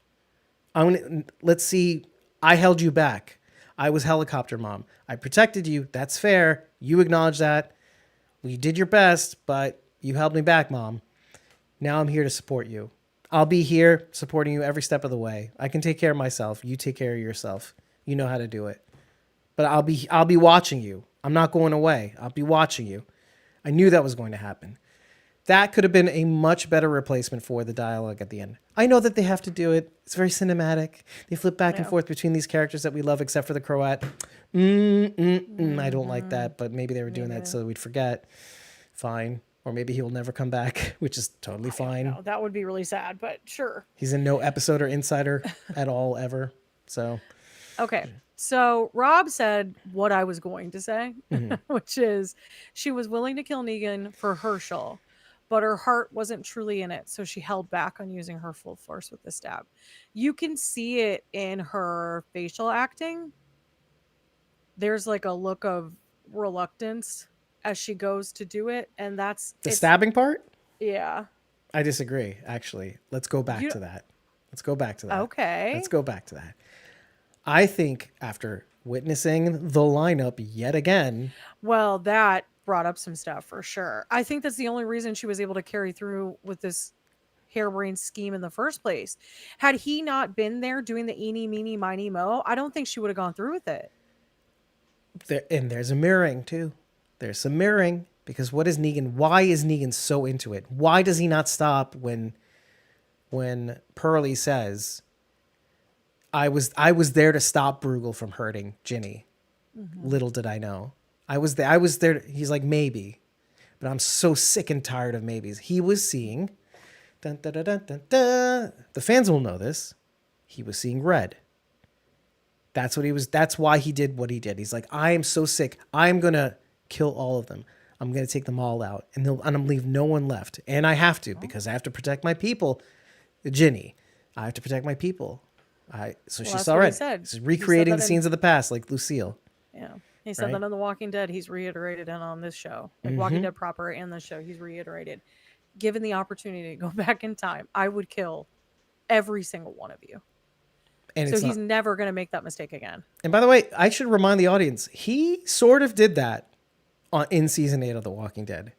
Let's see. I held you back. I was helicopter mom. I protected you. That's fair. You acknowledge that. Well, you did your best, but you held me back, Mom. Now I'm here to support you. I'll be here supporting you every step of the way. I can take care of myself. You take care of yourself. You know how to do it. But I'll be watching you. I'm not going away. I'll be watching you. I knew that was going to happen. That could have been a much better replacement for the dialogue at the end. I know that they have to do it. It's very cinematic. They flip back and forth between these characters that we love, except for the Croat. I don't like that, but maybe they were doing that so we'd forget. Fine. Or maybe he will never come back, which is totally fine. That would be really sad, but sure. He's in no episode or insider at all ever. So. Okay. So Rob said what I was going to say, which is she was willing to kill Negan for Herschel, but her heart wasn't truly in it, so she held back on using her full force with the stab. You can see it in her facial acting. There's like a look of reluctance as she goes to do it, and that's... The stabbing part? Yeah. I disagree, actually. Let's go back to that. Okay. Let's go back to that. I think after witnessing the lineup yet again... Well, that brought up some stuff for sure. I think that's the only reason she was able to carry through with this harebrained scheme in the first place. Had he not been there doing the eeny, meeny, miny, mo, I don't think she would have gone through with it. There's a mirroring too. There's some mirroring because why is Negan so into it? Why does he not stop when Pearlie says, I was there to stop Bruegel from hurting Ginny. Mm-hmm. Little did I know. I was there. He's like, maybe, but I'm so sick and tired of maybes. He was seeing, dun, dun, dun, dun, dun, dun. The fans will know this. He was seeing red. That's why he did what he did. He's like, I am so sick. I'm going to kill all of them. I'm going to take them all out and I'm going to leave no one left. And I have to, because I have to protect my people. Ginny, I have to protect my people. She saw red. She's recreating the scenes of the past, like Lucille. Yeah. He said that on The Walking Dead, he's reiterated, and on this show, like Walking Dead proper and this show, he's reiterated. Given the opportunity to go back in time, I would kill every single one of you. And so he's never going to make that mistake again. And by the way, I should remind the audience, he sort of did that in season 8 of The Walking Dead,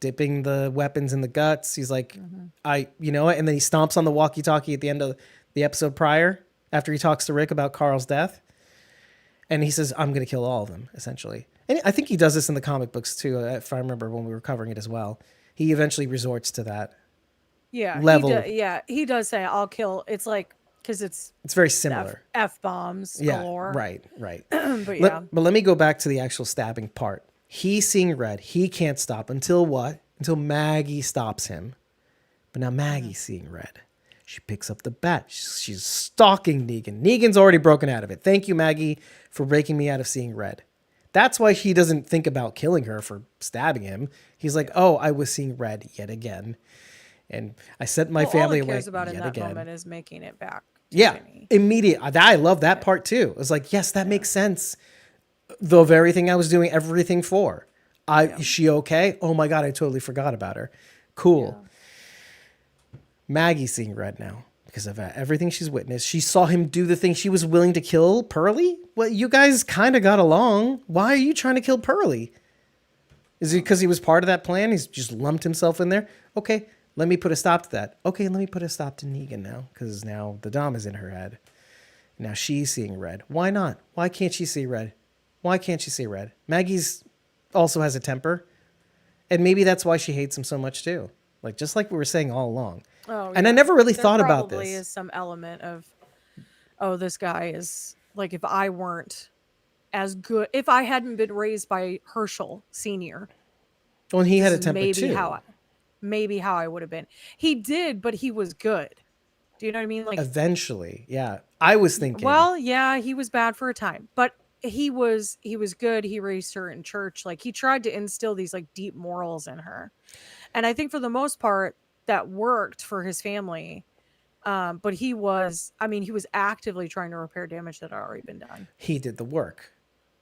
dipping the weapons in the guts. He's like, and then he stomps on the walkie-talkie at the end of the episode prior, after he talks to Rick about Carl's death. And he says, I'm going to kill all of them, essentially. And I think he does this in the comic books, too, if I remember when we were covering it as well. He eventually resorts to that level. He does say, I'll kill. It's like, because it's very similar. F-bombs galore. Right. But let me go back to the actual stabbing part. He's seeing red. He can't stop until what? until Maggie stops him. But now Maggie's seeing red. She picks up the bat. She's stalking Negan. Negan's already broken out of it. Thank you, Maggie, for breaking me out of seeing red. That's why he doesn't think about killing her for stabbing him. He's like, oh, I was seeing red yet again. And I sent my family all he away cares about yet in that again. moment is making it back to Yeah, Jimmy. immediate. I love that part too. It was like, yes, that makes sense. The very thing I was doing everything for. Is she okay? Oh my God, I totally forgot about her. Cool. Yeah. Maggie's seeing red now because of everything she's witnessed. She saw him do the thing. She was willing to kill Pearlie. Well, you guys kind of got along. Why are you trying to kill Pearlie? Is it because he was part of that plan? He's just lumped himself in there. Okay, let me put a stop to that. Okay, let me put a stop to Negan now because now the Dom is in her head. Now she's seeing red. Why not? Why can't she see red? Why can't she see red? Maggie's also has a temper. And maybe that's why she hates him so much too. Like, just like we were saying all along. Oh, And I never really There thought about probably this. is some element of, oh, this guy is like, if I weren't as good, if I hadn't been raised by Herschel Senior, Well, and he had a this is temper too. maybe how I would have been. He did, but he was good. Do you know what I mean? Like, Eventually, yeah. I was thinking. well, yeah, he was bad for a time, but he was good. He raised her in church. Like, he tried to instill these like deep morals in her. And I think for the most part that worked for his family. But he was actively trying to repair damage that had already been done. He did the work.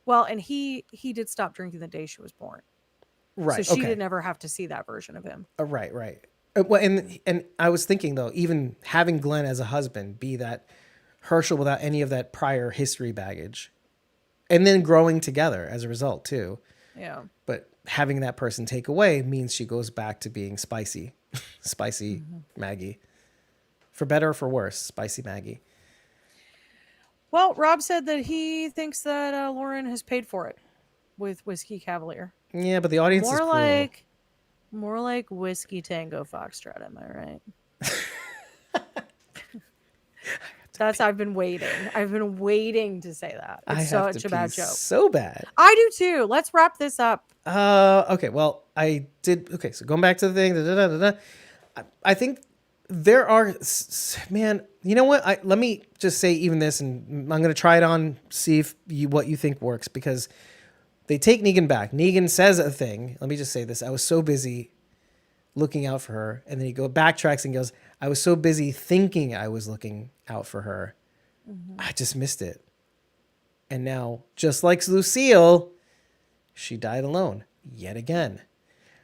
Well, and he did stop drinking the day she was born. Right. So she okay. did never have to see that version of him. Right, right. Well, and I was thinking though, even having Glenn as a husband be that Herschel without any of that prior history baggage, and then growing together as a result too. Yeah. But having that person take away means she goes back to being spicy Maggie, for better or for worse, spicy Maggie. Well, Rob said that he thinks that Lauren has paid for it with Whiskey Cavalier. Yeah, but the audience is cruel. More like Whiskey Tango Foxtrot. Am I right? I've been waiting to say that. It's such a bad joke. So bad. I do too. Let's wrap this up. Okay. Well, I did. Okay. So going back to the thing, I think there are, man, you know what? Let me just say even this, and I'm going to try it on, see if what you think works, because they take Negan back. Negan says a thing. Let me just say this. I was so busy looking out for her. And then he backtracks and goes, I was so busy thinking I was looking out for her. Mm-hmm. I just missed it. And now, just like Lucille, she died alone yet again.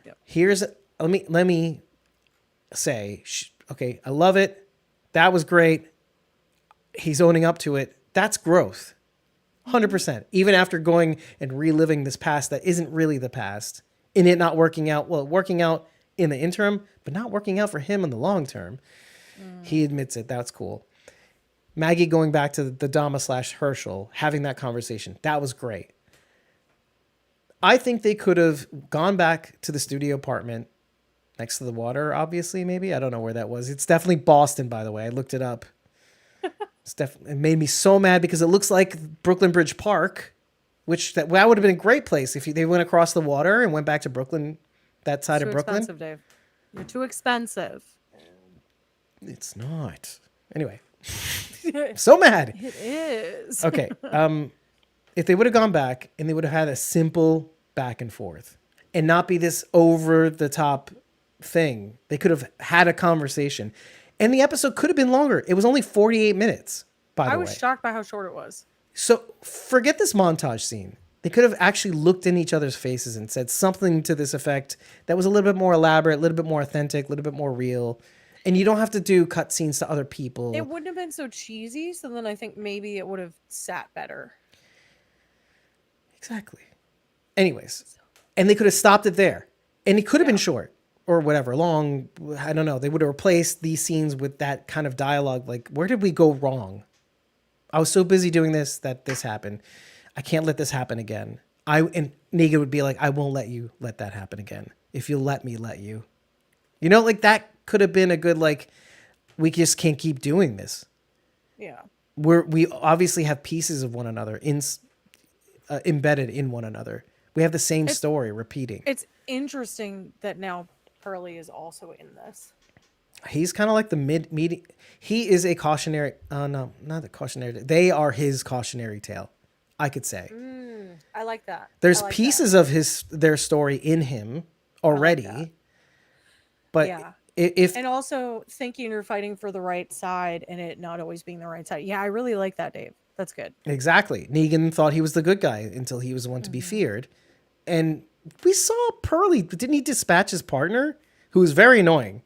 Yep. Let me say, okay, I love it. That was great. He's owning up to it. That's growth. 100%. Even after going and reliving this past that isn't really the past, in it not working out, well, working out in the interim, but not working out for him in the long term. He admits it. That's cool. Maggie going back to the Dama / Herschel, having that conversation. That was great. I think they could have gone back to the studio apartment next to the water, obviously, maybe. I don't know where that was. It's definitely Boston, by the way. I looked it up. It made me so mad because it looks like Brooklyn Bridge Park, which that would have been a great place if they went across the water and went back to Brooklyn, that side of Brooklyn. Expensive, Dave. You're too expensive. It's not. Anyway, so mad. It is. Okay. If they would have gone back and they would have had a simple back and forth and not be this over the top thing, they could have had a conversation. And the episode could have been longer. It was only 48 minutes, by the way. I was shocked by how short it was. So forget this montage scene. They could have actually looked in each other's faces and said something to this effect that was a little bit more elaborate, a little bit more authentic, a little bit more real. And you don't have to do cut scenes to other people. It wouldn't have been so cheesy, so then I think maybe it would have sat better. Exactly. Anyways, and they could have stopped it there. And it could have been short or whatever, long. I don't know. They would have replaced these scenes with that kind of dialogue. Like, where did we go wrong? I was so busy doing this that this happened. I can't let this happen again. And Negan would be like, I won't let you let that happen again. If you'll let me let you. You know, like that could have been a good, like, we just can't keep doing this. Yeah. We obviously have pieces of one another embedded in one another. We have the same story repeating. It's interesting that now Pearly is also in this. He's kind of like the mid. He is a cautionary. No, not a cautionary. They are his cautionary tale, I could say. I like that. There's I like pieces of their story in him already, that. but Yeah. if And also thinking you're fighting for the right side and it not always being the right side. Yeah, I really like that, Dave. That's good. exactly, Negan thought he was the good guy until he was the one to be feared, and we saw Pearly. Didn't he dispatch his partner, who was very annoying,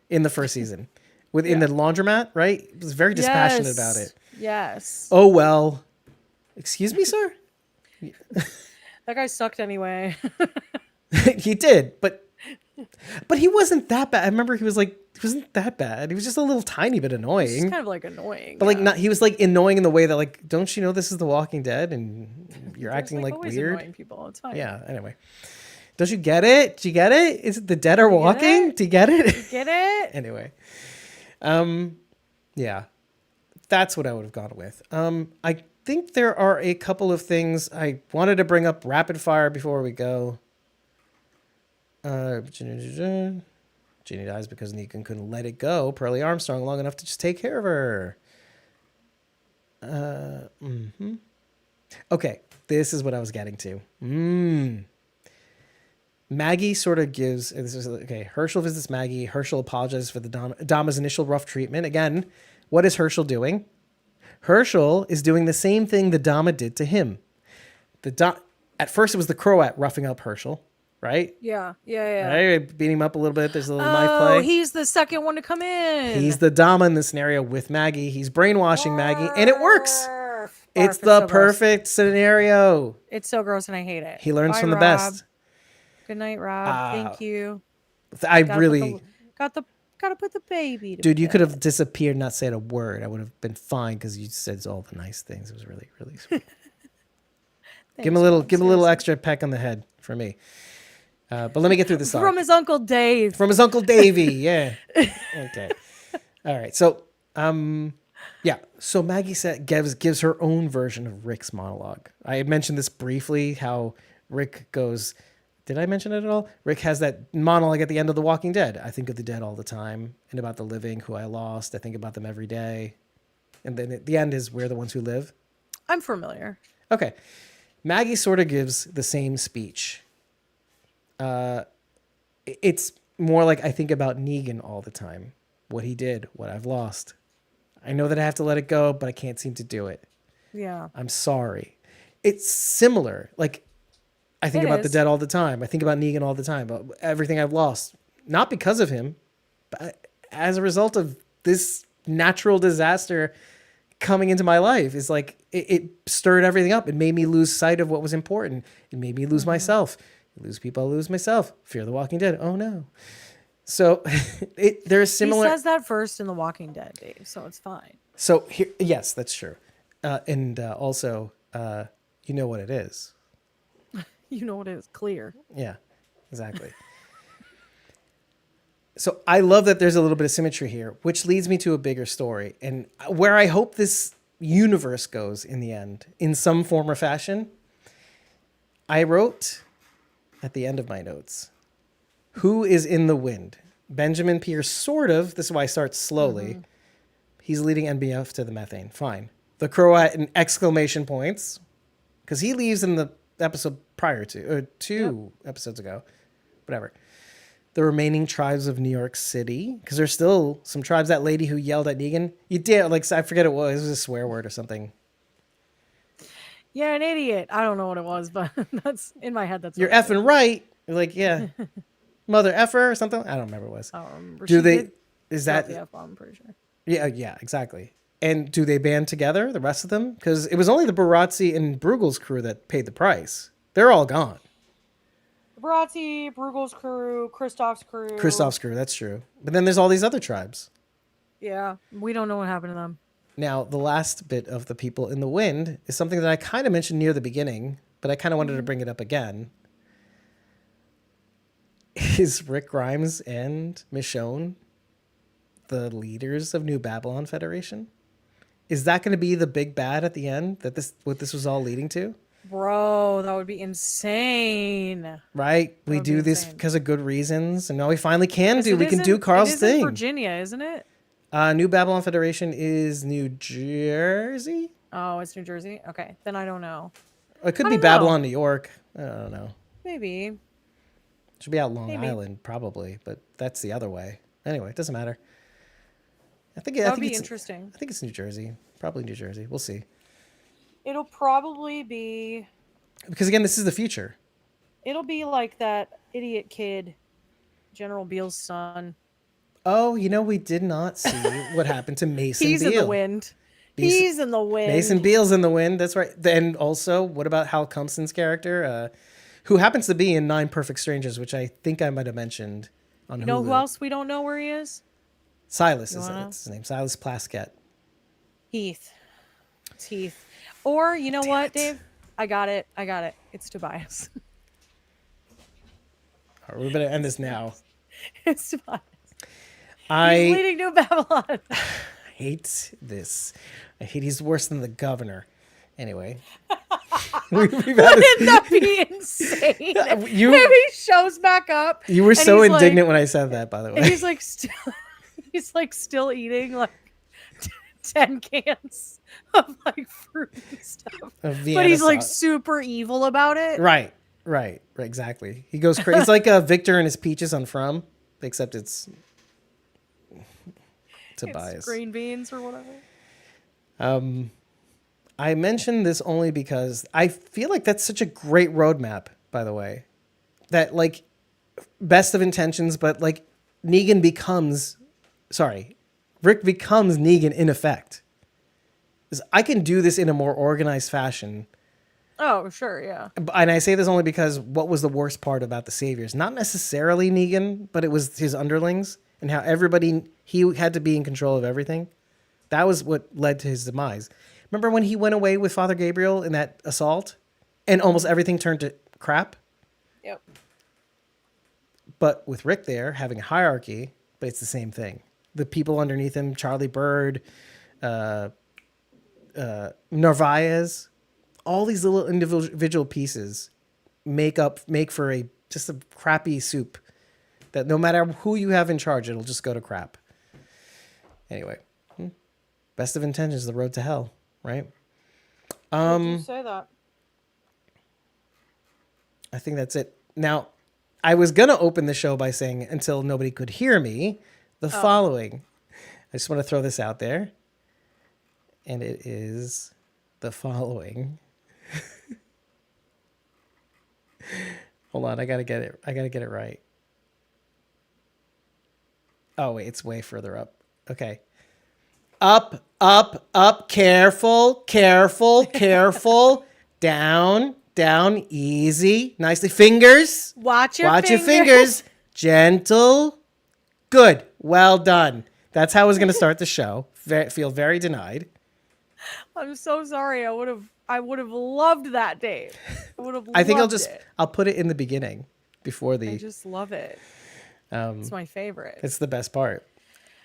in the first season, in the laundromat? Right, he was very dispassionate about it. Yes. Oh well, excuse me, sir. That guy sucked anyway. He did, but he wasn't that bad. I remember he wasn't that bad. He was just a little tiny bit It's annoying. just kind of like annoying. But like not, he was like annoying in the way that like, don't you know this is The Walking Dead and you're There's, acting like always weird? annoying people. It's fine. Yeah. Anyway, don't you get it? Do you get it? Is it the dead are walking? it? Do you get it? Get it? Anyway, yeah, that's what I would have gone with. I think there are a couple of things I wanted to bring up rapid fire before we go. Ginny dies because Negan couldn't let it go. Pearly Armstrong long enough to just take care of her. Okay, this is what I was getting to. Maggie sort of gives. This is okay. Herschel visits Maggie. Herschel apologizes for the Dama's initial rough treatment. Again, what is Herschel doing? Herschel is doing the same thing the Dama did to him. At first, it was the Croat roughing up Herschel. Right? Yeah. Right? Beating him up a little bit. There's a little knife Oh, play. he's the second one to come in. He's the Dama in the scenario with Maggie. He's brainwashing Maggie, and it works. Barf. It's Barf, the so gross. perfect scenario. It's so gross and I hate it. He learns Bye, from the Rob. best. Good night, Rob. Thank you. I Gotta really, gotta put the baby to dude, you bed. could have disappeared, not said a word. I would have been fine because you said all the nice things. It was really, really sweet. give him a little extra peck on the head for me. But let me get through this. From his Uncle Dave. From his Uncle Davey, yeah. Okay. All right. So, yeah. So Maggie gives her own version of Rick's monologue. I had mentioned this briefly, how Rick goes. Did I mention it at all? Rick has that monologue at the end of The Walking Dead. I think of the dead all the time, and about the living who I lost. I think about them every day. And then at the end is we're the ones who live. I'm familiar. Okay. Maggie sort of gives the same speech. It's more like I think about Negan all the time. What he did, what I've lost. I know that I have to let it go, but I can't seem to do it. Yeah. I'm sorry. It's similar. Like, I think about the dead all the time. I think about Negan all the time, about everything I've lost. Not because of him, but as a result of this natural disaster coming into my life. Is like, it stirred everything up. It made me lose sight of what was important. It made me lose myself. Lose people, I lose myself. Fear the Walking Dead. Oh no. So there's similar. He says that first in The Walking Dead, Dave, so it's fine. So here, yes, that's true. And also, you know what it is. You know what it is, clear. Yeah, exactly. So I love that there's a little bit of symmetry here, which leads me to a bigger story, and where I hope this universe goes in the end, in some form or fashion. I wrote at the end of my notes, who is in the wind? Benjamin Pierce, sort of. This is why I start slowly. He's leading NBF to the methane. Fine. The Croat in exclamation points, because he leaves in the episode prior to, or two episodes ago. Whatever. The remaining tribes of New York City, because there's still some tribes. That lady who yelled at Negan, you did, like, I forget it was a swear word or something. Yeah, an idiot. I don't know what it was, but that's in my head. That's You're what it effing right. You're like, yeah, mother effer or something. I don't remember what it was. I don't remember. Do She they? did Is drop that? the F-bomb, I'm pretty sure. Yeah, exactly. And do they band together, the rest of them? Because it was only the Barazzi and Bruegel's crew that paid the price. They're all gone. Barazzi, Bruegel's crew, Kristoff's crew. That's true. But then there's all these other tribes. Yeah, we don't know what happened to them. Now, the last bit of the people in the wind is something that I kind of mentioned near the beginning, but I kind of wanted to bring it up again. Is Rick Grimes and Michonne the leaders of New Babylon Federation? Is that going to be the big bad at the end? What this was all leading to? Bro, that would be insane. right? We would be do this insane. because of good reasons, and now we finally can do. It We can is do in- Carl's it is thing. in Virginia, isn't it? New Babylon Federation is New Jersey. Oh, it's New Jersey. Okay, then I don't know. It could I be don't know. Babylon, New York. I don't know. Maybe. It should be out Long Maybe. Island, probably, but that's the other way. Anyway, it doesn't matter. I think That would it's be interesting. I think it's New Jersey. Probably New Jersey. We'll see. It'll probably be. Because again, this is the future. It'll be like that idiot kid, General Beale's son. Oh, we did not see what happened to Mason He's Beale. in the wind. He's in the wind. Mason Beale's in the wind. That's right. Then also, what about Hal Cumpson's character, who happens to be in 9 Perfect Strangers, which I think I might have mentioned on You know Hulu. who else we don't know where he is? Silas You is wanna know? that's his name. Silas Plaskett. Heath. It's Heath. Or you know what, it. Dave? I got it. It's Tobias. All right, we better end this now. It's Tobias. He's I leading New Babylon. hate this. He's worse than the governor. Anyway. We've had this- Wouldn't that be insane? You- If he shows back up. You were and so he's indignant like, when I said that, by the and way. he's like still eating like 10 cans of like fruit and stuff. Of But Vienna he's like sauce. super evil about it. Right, exactly. He goes crazy. It's like Victor and his peaches on From, except it's Tobias. It's green beans or whatever. I mentioned this only because I feel like that's such a great roadmap, by the way. That, like, best of intentions, but, like, Rick becomes Negan in effect. 'Cause I can do this in a more organized fashion. Oh, sure, yeah. And I say this only because what was the worst part about the Saviors? Not necessarily Negan, but it was his underlings and how he had to be in control of everything. That was what led to his demise. Remember when he went away with Father Gabriel in that assault and almost everything turned to crap? Yep. But with Rick there, having a hierarchy, but it's the same thing. The people underneath him, Charlie Bird, Narvaez, all these little individual pieces make for just a crappy soup that no matter who you have in charge, it'll just go to crap. Anyway, best of intentions, the road to hell, right? You say that. I think that's it. Now, I was going to open the show by saying, until nobody could hear me, the following. I just want to throw this out there. And it is the following. Hold on, I got to get it right. Oh, wait, it's way further up. Okay. Up, up, up, careful, careful, careful. Down, down, easy. Nicely. Fingers. Watch your Watch your fingers. Gentle. Good. Well done. That's how I was going to start the show. Feel very denied. I'm so sorry. I would have loved that, Dave. I think it. I'll put it in the beginning before I the. just love it. It's my favorite. It's the best part.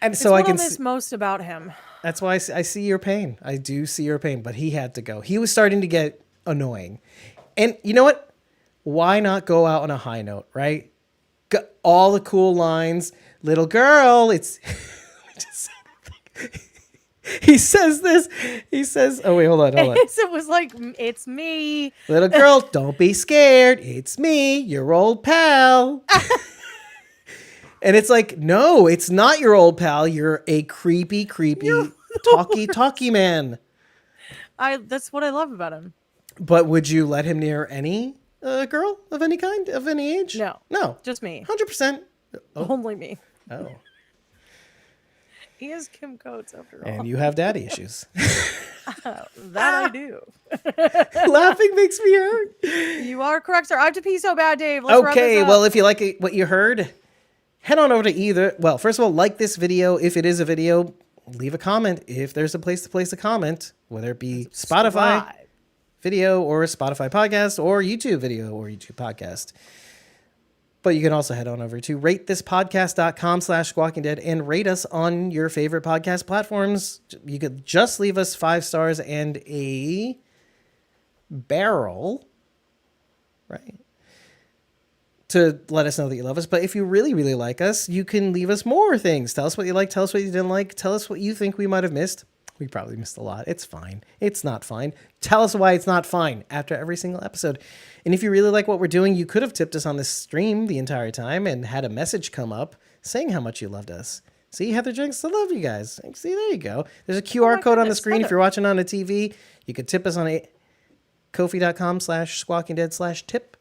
And It's so what I can. miss most about him. That's why I see your pain. I do see your pain, but he had to go. He was starting to get annoying. And you know what? Why not go out on a high note, right? All the cool lines. Little girl, it's. He says this. He says, oh, wait, hold on. It was like, it's me. Little girl, don't be scared. It's me, your old pal. And it's like, no, it's not your old pal. You're a creepy, talky man. That's what I love about him. But would you let him near any girl of any kind, of any age? No. No. Just me. 100%. Only me. Oh. He is Kim Coates after all. And you have daddy issues. That I do. Laughing makes me hurt. You are correct, sir. I have to pee so bad, Dave. Let's wrap Okay, this up. well, if you like what you heard, head on over to well, first of all, like this video. If it is a video, leave a comment. If there's a place to place a comment, whether it be Spotify Subscribe. video or a Spotify podcast or YouTube video or YouTube podcast. But you can also head on over to ratethispodcast.com/squawking dead and rate us on your favorite podcast platforms. You could just leave us 5 stars and a barrel, right? To let us know that you love us. But if you really, really like us, you can leave us more things. Tell us what you like. Tell us what you didn't like. Tell us what you think we might have missed. We probably missed a lot. It's fine. It's not fine. Tell us why it's not fine after every single episode. And if you really like what we're doing, you could have tipped us on this stream the entire time and had a message come up saying how much you loved us. See, Heather Jenks, I love you guys. See, there you go. There's a QR code on the screen. Heather. If you're watching on a TV, you could tip us on Ko-fi.com/squawkingdead/tip.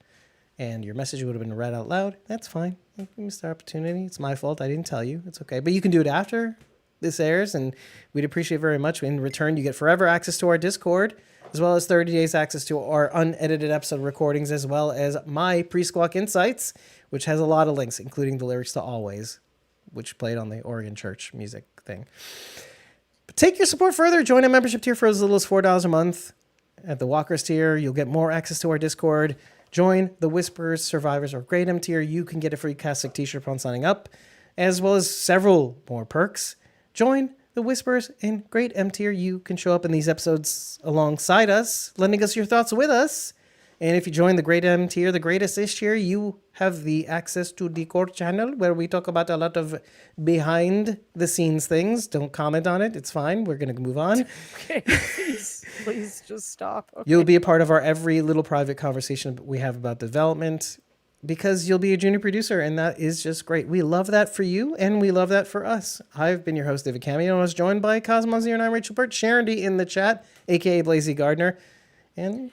And your message would have been read out loud. That's fine. You missed our opportunity. It's my fault. I didn't tell you. It's okay. But you can do it after this airs, and we'd appreciate very much. In return, you get forever access to our Discord, as well as 30 days access to our unedited episode recordings, as well as my Pre-Squawk Insights, which has a lot of links, including the lyrics to Always, which played on the Oregon Church music thing. But take your support further. Join a membership tier for as little as $4 a month. At the Walkers tier, you'll get more access to our Discord. Join the Whisperers, Survivors, or Great M tier. You can get a free Catholic t-shirt upon signing up, as well as several more perks. Join the Whisperers and Great M tier. You can show up in these episodes alongside us, lending us your thoughts with us. And if you join the Great M tier, the greatest-ish tier, you have the access to the core channel where we talk about a lot of behind-the-scenes things. Don't comment on it. It's fine. We're going to move on. Okay, please just stop. Okay. You'll be a part of our every little private conversation we have about development because you'll be a junior producer, and that is just great. We love that for you, and we love that for us. I've been your host, David Cameo, and I was joined by Cosmos09, Rachel Burt, Sharon D in the chat, a.k.a. Blazy Gardner, and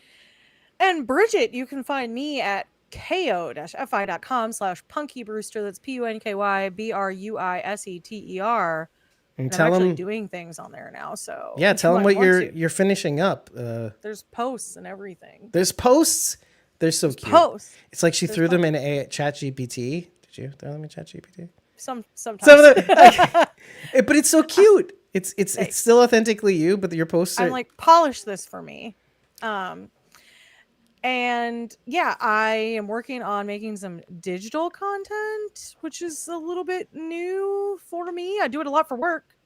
Bridget, you can find me at ko-fi.com/punkybrewster. That's PUNKYBRUISETER. and I'm tell actually them doing things on there now. So yeah, if tell you them might what want to. you're finishing up. There's posts and everything. There's posts. They're so cute. Posts. It's like she There's threw them in a ChatGPT. Did you throw them in ChatGPT? Sometimes. Some of them, but it's so cute. It's still authentically you, but your posts are I'm like, polish this for me. And yeah, I am working on making some digital content, which is a little bit new for me. I do it a lot for work,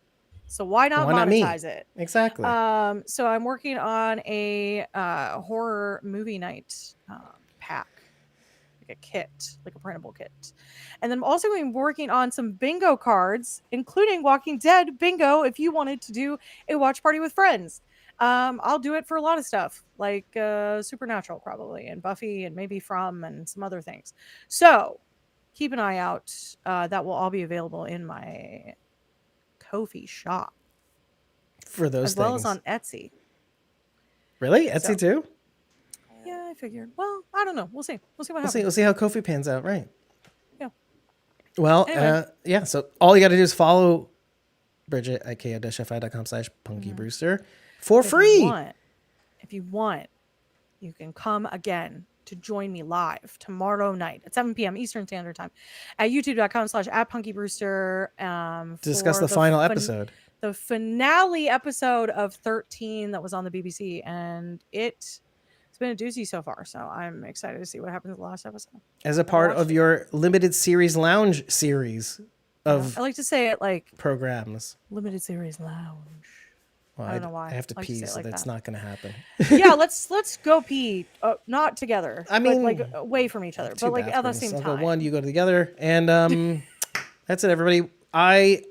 so why not monetize it? Exactly. So I'm working on a horror movie night pack, like a kit, like a printable kit. And then I'm also going to be working on some bingo cards, including Walking Dead bingo, if you wanted to do a watch party with friends. I'll do it for a lot of stuff, like Supernatural probably, and Buffy, and maybe From, and some other things. So keep an eye out. That will all be available in my Ko-fi shop. For those as well things. as on Etsy. Really? Etsy too? Yeah, I figured. Well, I don't know. We'll see. We'll see what happens. We'll see how Ko-fi pans out, right? Yeah. Well, Anyway. yeah, so all you got to do is follow Bridget at ko-fi.com/punkybrewster for free. If you want, you can come again to join me live tomorrow night at 7 p.m. Eastern Standard Time at youtube.com/@punkybrewster. Discuss the final episode. The finale episode of 13 that was on the BBC, and it's been a doozy so far. So I'm excited to see what happens in the last episode. As a part of your limited series lounge series of I like to say it like programs. Limited series lounge. Well, I don't know why. I have to I like to pee, say it so like that's that. not going to happen. Yeah, let's go pee. Not together. I mean, but, like away from each other, but like at the same I'll time. go one, you go to the other, and that's it, everybody. I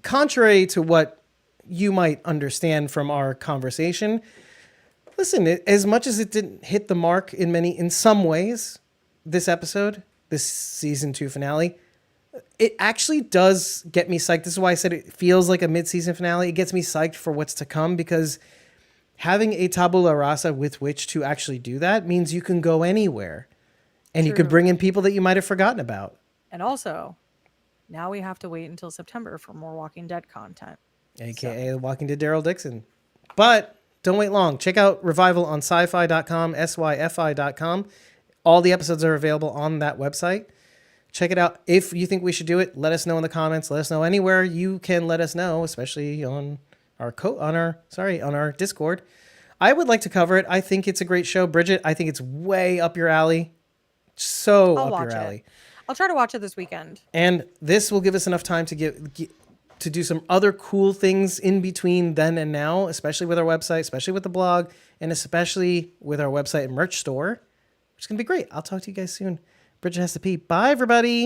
contrary to what you might understand from our conversation, listen, as much as it didn't hit the mark in some ways, this episode, this season 2 finale, it actually does get me psyched. This is why I said it feels like a mid-season finale. It gets me psyched for what's to come, because having a tabula rasa with which to actually do that means you can go anywhere, and you can bring in people that you might have forgotten about. And also, now we have to wait until September for more Walking Dead content. AKA Walking Dead Daryl Dixon. But don't wait long. Check out Revival on sci-fi.com, syfi.com. All the episodes are available on that website. Check it out. If you think we should do it, let us know in the comments. Let us know anywhere you can let us know, especially on our Discord. I would like to cover it. I think it's a great show. Bridget, I think it's way up your alley. So I'll up watch your alley. it. I'll try to watch it this weekend. And this will give us enough time to to do some other cool things in between then and now, especially with our website, especially with the blog, and especially with our website and merch store, which is going to be great. I'll talk to you guys soon. Bridget has to pee. Bye, everybody.